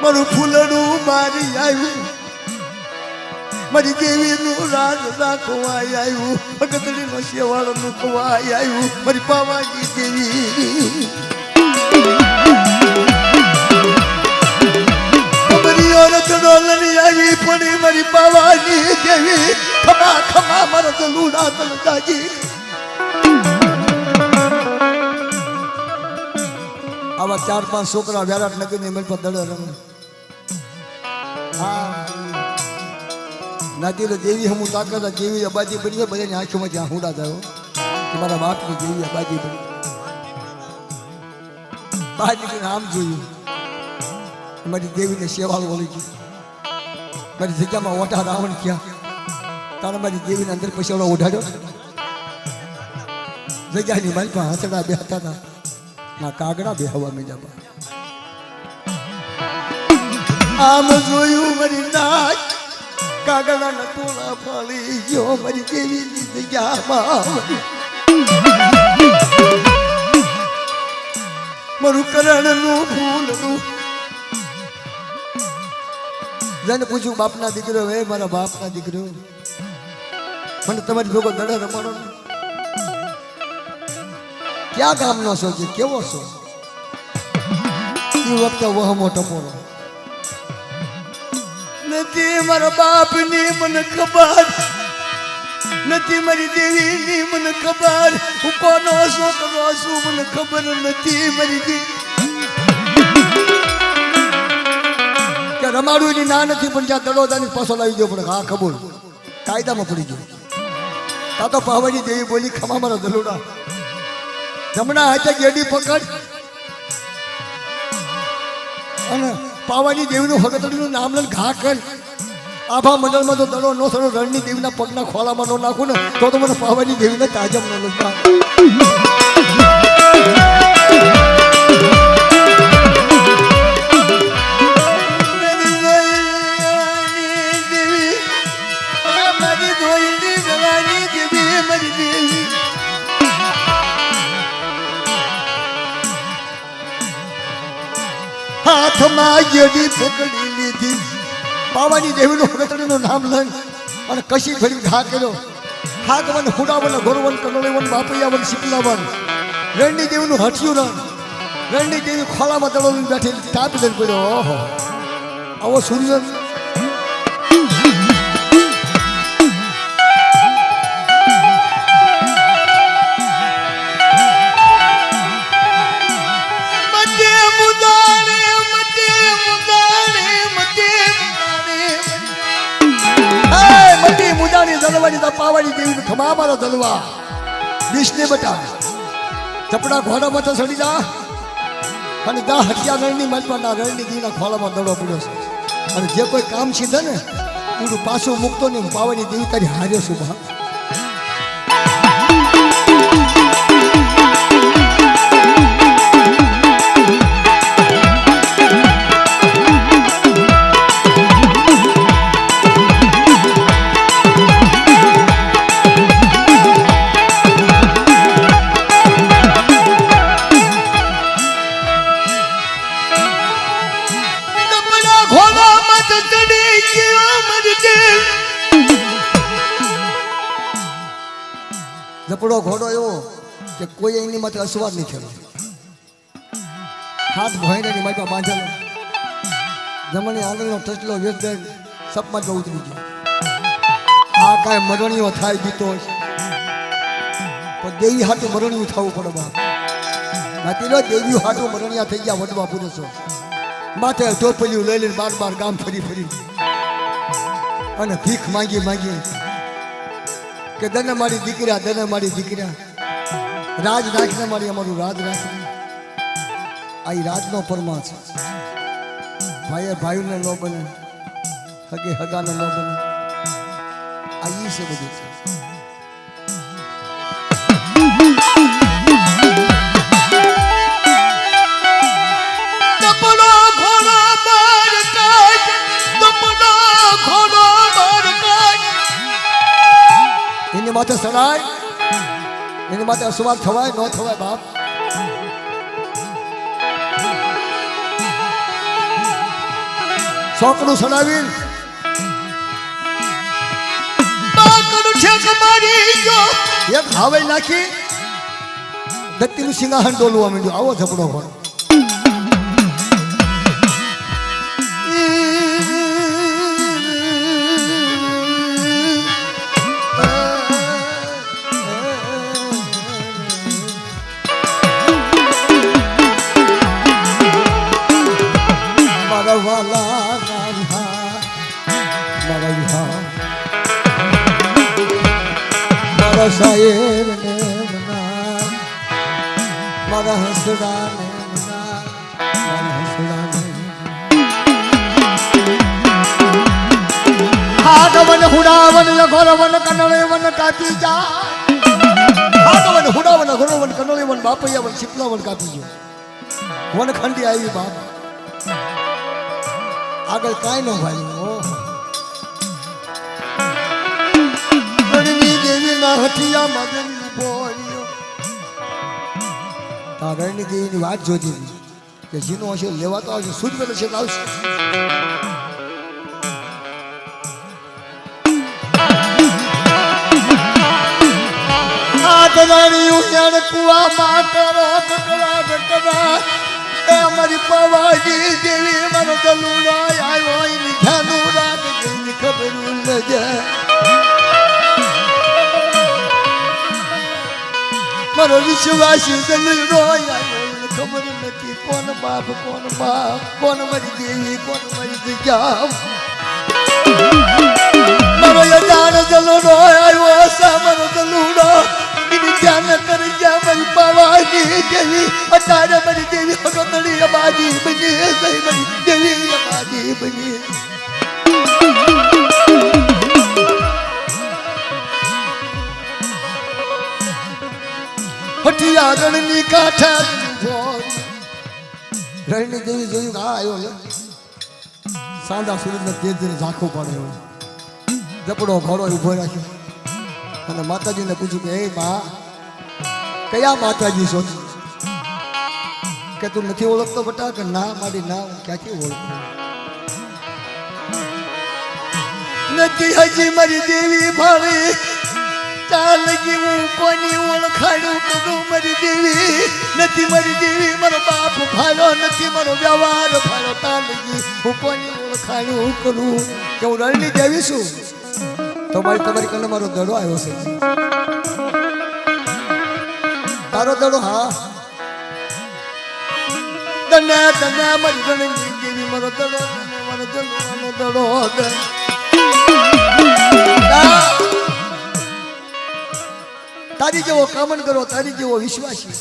મારું ફૂલડું મારી આવ્યું મારી દેવી નું રાજ રાખવાય આવ્યું ભગતડી નો શેવાળો મૂકવાય આવ્યું મારી પાવાની દેવી આવી પડી મારી પાવાની દેવી ખમા ખમા મારા જલુડા તલતાજી આવા 4-5 છોકરા વ્યારાટ નગર ની મેલ પર દડે રમે હા નાતી દેવી હમું તાકાત જેવી અબાજી બની બધાની આંખોમાં જ્યાં હુડા થયો કે મારા બાપની જેવી અબાજી બની બાજી આમ જોયું મારી દેવીને શેવાળ વળી ગઈ મારી જગ્યામાં ઓઢા રાવણ ક્યાં તારા મારી દેવીને અંદર પૈસા ઓઢાડ્યો જગ્યાની મારી પાસે હસડા બેહતા હતા ના કાગડા બેહવા મીડા આમ જોયું મારી નાચ કાગડા ના ટોળા ફાળી ગયો મારી દેવીની જગ્યામાં મારું કરણનું ફૂલનું બધાને પૂછ્યું બાપના દીકરો હે મારા બાપના દીકરો મને તમારી ભેગો દડે રમાડો ને ક્યાં ગામનો છો કે કેવો છો એ વખતે વહમો ટપોરો નથી મારા બાપની મને ખબર નથી મારી દેવીની મને ખબર હું કોનો છોકરો છું મને ખબર નથી મારી દેવી કે રમાડું એની ના નથી પણ જ્યાં દડોદાની પાછો લાવી દો પણ હા ખબર કાયદામાં પડી ગયો તા તો પાવાની દેવી બોલી ખમા મારા દલોડા જમણા હાથે ગેડી પકડ અને પાવાની દેવીનું હગતડીનું નામ લઈને ઘા કર આભા મંડળમાં તો દડો નો થયો રણની દેવીના પગના ખોલામાં નો નાખું ને તો મને પાવાની દેવીને તાજમ ન લગતા હાથમાં ગેડી પકડી લીધી પાવાની દેવીનું હગતડીનું નામ લઈને અને કશી ફરી ઘા કર્યો હાગવન હુડાવન ગોરવન કનોળવન બાપૈયાવન શીપલાવન રણની દેવીનું હઠિયું રણની દેવી ખોલામાં દડોને બેઠી તાપી દઈને પડ્યો ઓહો આવો સૂર્ય પાવાની દેવી ખમા મારા દલવા વિષ્ણુ બટા ચપડા ઘોડામાં તો સડી જા અને દા હટિયા રણની મજમાં રણની દેવીના ખોલામાં દડો પડ્યો છે અને જે કોઈ કામ સીધે ને એનું પાછું મૂકતો ને પાવાની દેવી તારી હાર્યો છું બા ઝપડો ઘોડો એવો કે કોઈ એની માથે અસવાર નહીં થયો હાથ ભોયની માથે બાંધેલો જમણી આંગળીનો ટચલો વેચ દે સપમાં જ ઉતરી ગયો આ કાંઈ મરણીઓ થાય દીતો પણ દેવી હાટું મરણિયું થવું પડે બાપ નાતી દેવી હાટું મરણિયા થઈ ગયા વડવા પુરુષો માથે ટોપલિયું લઈ લઈને બાર ગામ ફરી અને ભીખ માંગી કે દને મારી દીકરા રાજ રાખને મારી અમારું રાજ રાખને આ રાજનો પરમા છે ભાઈએ ભાઈને ન બને હગે હગાને ન બને આ ઈ છે બધું છે એની માથે સડાય એની માથે અસવાર થવાય ન થવાય બાપ છોકરું સડાવી એક હાવે નાખી દત્તીનું સિંહાસન ડોલવા માંડ્યું આવો ઝપડો પણ સાહેબ ને મના મારા હસડા ને મના મારા હસડા ને હાગવન હુડાવન ગોરવન કનળવન કાપી જા હાગવન હુડાવન ગોરવન કનળવન બાપૈયાવન શીપલાવન કાપી જો વન ખંડી આવી બાપ આગળ કાંઈ ન ભાઈ હઠિયા મગન બોલ્યો તારણની દેવીની વાત જોતી કે જીનો હશે લેવા તો આવશે શુદ્ધ પેલો છે આવશે કરાણી ઉયાણ કુવા માં કરો કકડા કકડા એ અમારી પવાજી દેવી મારો દલુડો આવ્યો એની ધ્યાનું રાખજે ખબર ન જાય મારો વિશ્વાસી દલુડો આવ્યો ખબર નથી કોણ બાપ કોણ મારી દેવી કોણ મારી જગ્યા મારો યજાન દલુડો આવ્યો સા મારો દલુડો ધ્યાન કરી જા મારી પાવાની દેવી અત્યારે મારી દેવી હગતડી અમારી બની મારી દેવી અમારી બની હઠિયારણની કાંઠા રણની દેવી જોયું કે આવ્યો સાંધા સૂરજને તેજને ઝાંખો પડ્યો જપડો ઘોડો ઉભો રાખ્યો અને માતાજીને પૂછ્યું કે હે બા કયા માતાજી છો કે તું નથી ઓળખતો બટા કે ના મારી ના હું ક્યાંથી ઓળખું નથી હજી મારી દેવી ભાવી ચાલ ગઈ હું કોની ઓળખાડું કરું મારી દેવી નથી મારી દેવી મારો બાપ ભાડો નથી મારો વ્યવહાર ભાડો ચાલ ગઈ હું કોની ઓળખાડું કરું કે હું રણની દેવી છું તો મારી તમારી કને મારો દડો આવ્યો છે તારો દડો હા દને દને મારી રણની દેવી મારો દડો તારી જેવો કામન કરો તારી જેવો વિશ્વાસી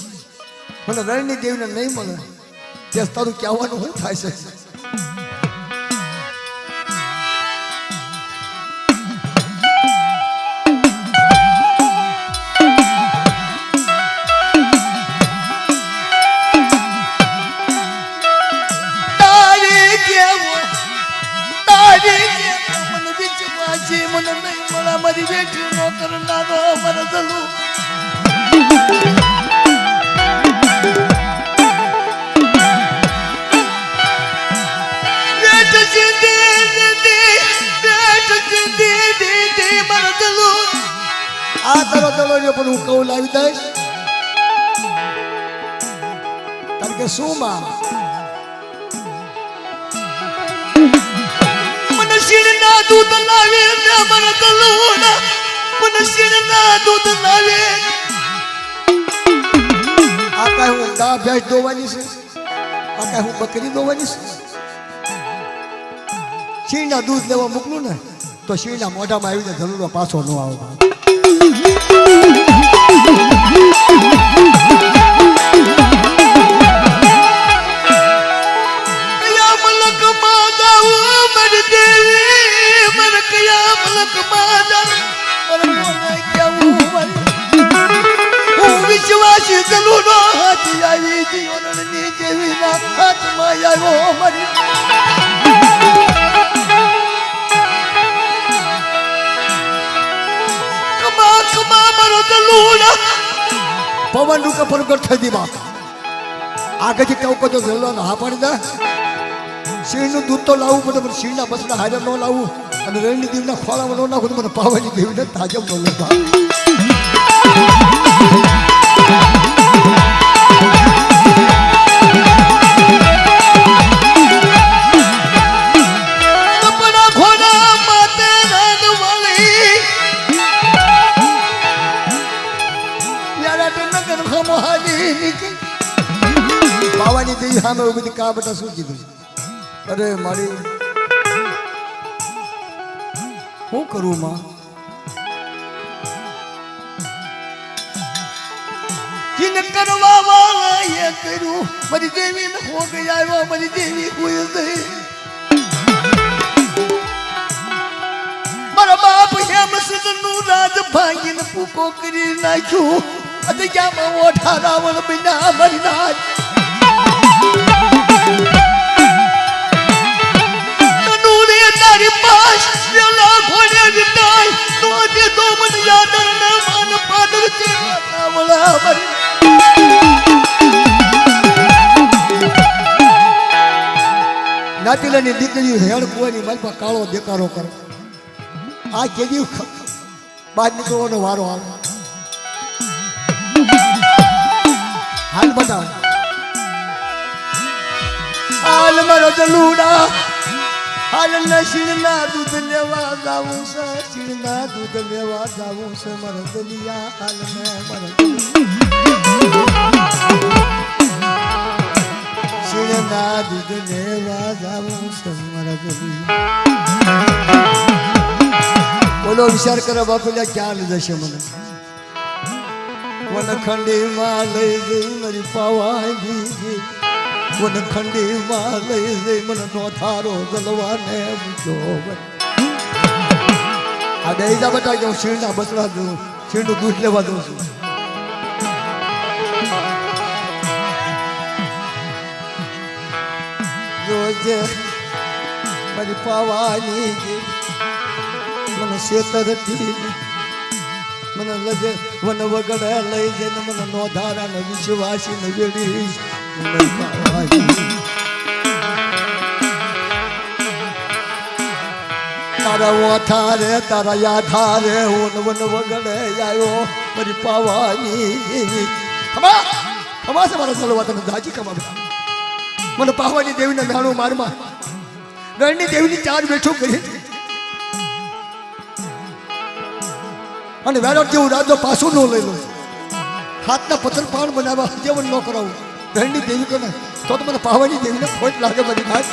મને રણની દેવીને નહીં મળે ત્યાં તારું કહેવાનું શું થાય છે મને નહીં મળે મારી બેટી નો કરનારો મારો દલુ આ તારો દલો પણ હું કહું લાવી દઈશ કારણ કે શું માં શીરના દૂધ લાવે ને મારા દલુના મને શીરના દૂધ લાવે આ કાંઈ હું ગા ભેંસ દોવાની છે આ કાંઈ હું બકરી દોવાની છે શીરના દૂધ લેવા મોકલું ને તો શીરના મોઢામાં આવી જાય ધનુનો પાછો ન આવે વિશ્વાસી દલુનો હાથી આવી જીવનની દેવીના હાથમાં આવ્યો મારી કમા કમા મારો દલુના પવન રૂકે પ્રગટ થઈ દી બાપ આગળથી કેવું કહો જલ્લો હા પાડી દે શીરનું દૂધ તો લાવવું પડે પણ શીરના બસના હાજર ન લાવવું અને રણની દેવીના ખોળામાં ન નાખવું મને પાવાની દેવીને તાજમ ન લેવા પાવાની દેવી સામે બધી કા બેટા શું કીધું અરે મારી શું કરું માં કિન કરવા વાળા એ કર્યું મારી દેવી ને હો ગયા આવ્યો મારી દેવી કોઈ ગઈ મારા બાપ હેમ સુદનું રાજ ભાંગીને પૂકો કરી નાખ્યું અતે ક્યાં ઓઠા રાવણ બિના મારી નાચ તારી પાસ પેલા ઘોડે વિટાય તો દે તો મને યાદ ન માન પાદર છે નાવલા મારી નાતીલાની દીકરી હેડ કોઈની માલપા કાળો દેકારો કરે આ કેદી બહાર નીકળવાનો વારો આવે હાલ બતાવ હાલ મારો જલુડા હાલ નશીના દૂધ લેવા જાવું છે શીરના દૂધ લેવા જાવું છે મારો દલિયા હાલ ને મારો શીરના દૂધ લેવા જાવું છે મારો દલિયા બોલો વિચાર કરો બાપુ ક્યાં લઈ જશે મને વનખંડીમાં લઈ જઈ મારી પાવાની વનખંડીમાં લઈ જઈ મને નોથારો જલવાને મૂક્યો આ બે જા બતાવી દઉં શીરના બસડા દઉં શીરનું દૂધ લેવા દઉં છું જોજે મારી પાવાની મને શેતરથી મને લજે વન વગડે લઈ જઈને મને નોધારા ને વિશ્વાસી ને વેડી તારા ઓઠા રે તારા યાઠા રે વન વન વગડે આવ્યો મારી પાવાની ખમા ખમા છે મારા ચલવા તને દાજી ખમા મને પાવાની દેવીને નાણું મારમાં રણની દેવીની ચાર બેઠું કરી અને વેરાટ જેવું રાજો પાછું ન લઈ લો હાથના પથ્થર પાન બનાવવા જેવન ન કરાવું રણની દેવી કોને તો મને પાવાની દેવીને ખોટ લાગે બધી વાત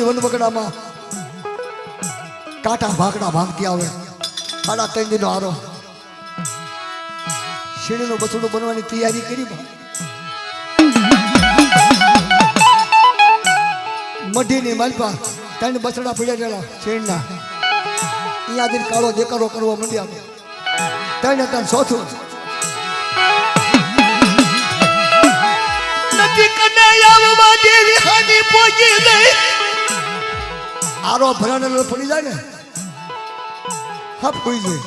વન બગડામાં કાંટા ભાગડા ભાગતી આવે 3.5 દિનનો હારો શીણીનું બસડું બનવાની તૈયારી કરી મઢીની માલપા 3 બસડા પડ્યા ગયેલા શીણના અહીંયા દિન કાળો દેકારો કરવા માંડ્યા 3 ચોથું નથી કનૈયામાં દેવી હાની પોજી લઈ આરો ભરાને પડી જાય ને હાફ હોઈ જાય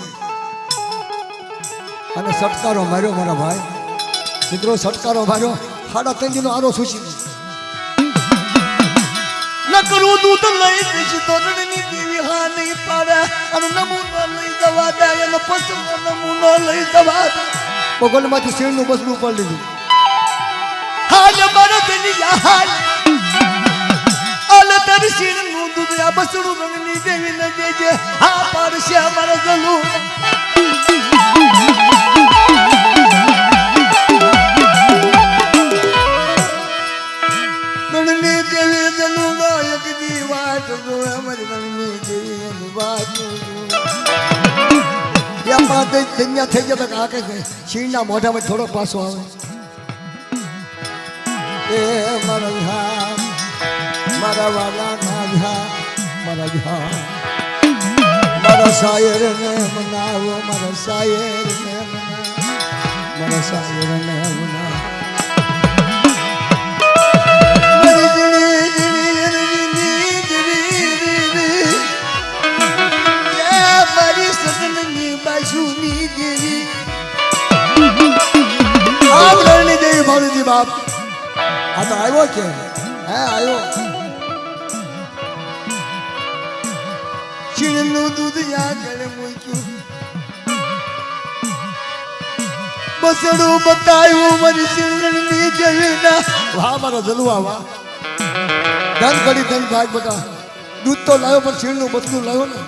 અને સટકારો માર્યો મારા ભાઈ મિત્રો સટકારો માર્યો 3.5 દિનનો આરો સુશી ન કરું દૂધ લઈ દઈશ તો રણની દેવી હા નહીં પાડે અને નમૂનો લઈ જવા દે અને પસંદ નમૂનો લઈ જવા દે બગલમાંથી શેરનું બસલું ઉપર લીધું હાલ મારો દલિયા હાલ તારી શીરનું દૂધ આ બસડું રણની દેવીને દેજે હા પાડશે અમારા જલું રણની દેવી જલું એક દી વાટ જોવે અમારી રણની દેવી વાટ ત્યાં પાસે ધન્યા થઈ ગયા તો કાકે શીરના મોઢામાં થોડો પાછો આવે એ મારા હા મારા વાલા ના ભા મારા ભા મારા શાયર ને મનાવો મારા શાયર ને મનાવો મારા શાયર ને મનાવો મારી સદનની બાજુની દેવી આપ રણની દેવી ભાવજી બાપ આ તો આવ્યો છે હે આવ્યો શીરનું દૂધ યાદ મૂક્યું બસડું બતાવ્યું મારી શીરણની દેવીના વાહ મારો જલવા વાહ ધન ઘડી ધન ભાગ બધા દૂધ તો લાવ્યો પણ શીરનું બસડું લાવ્યો ને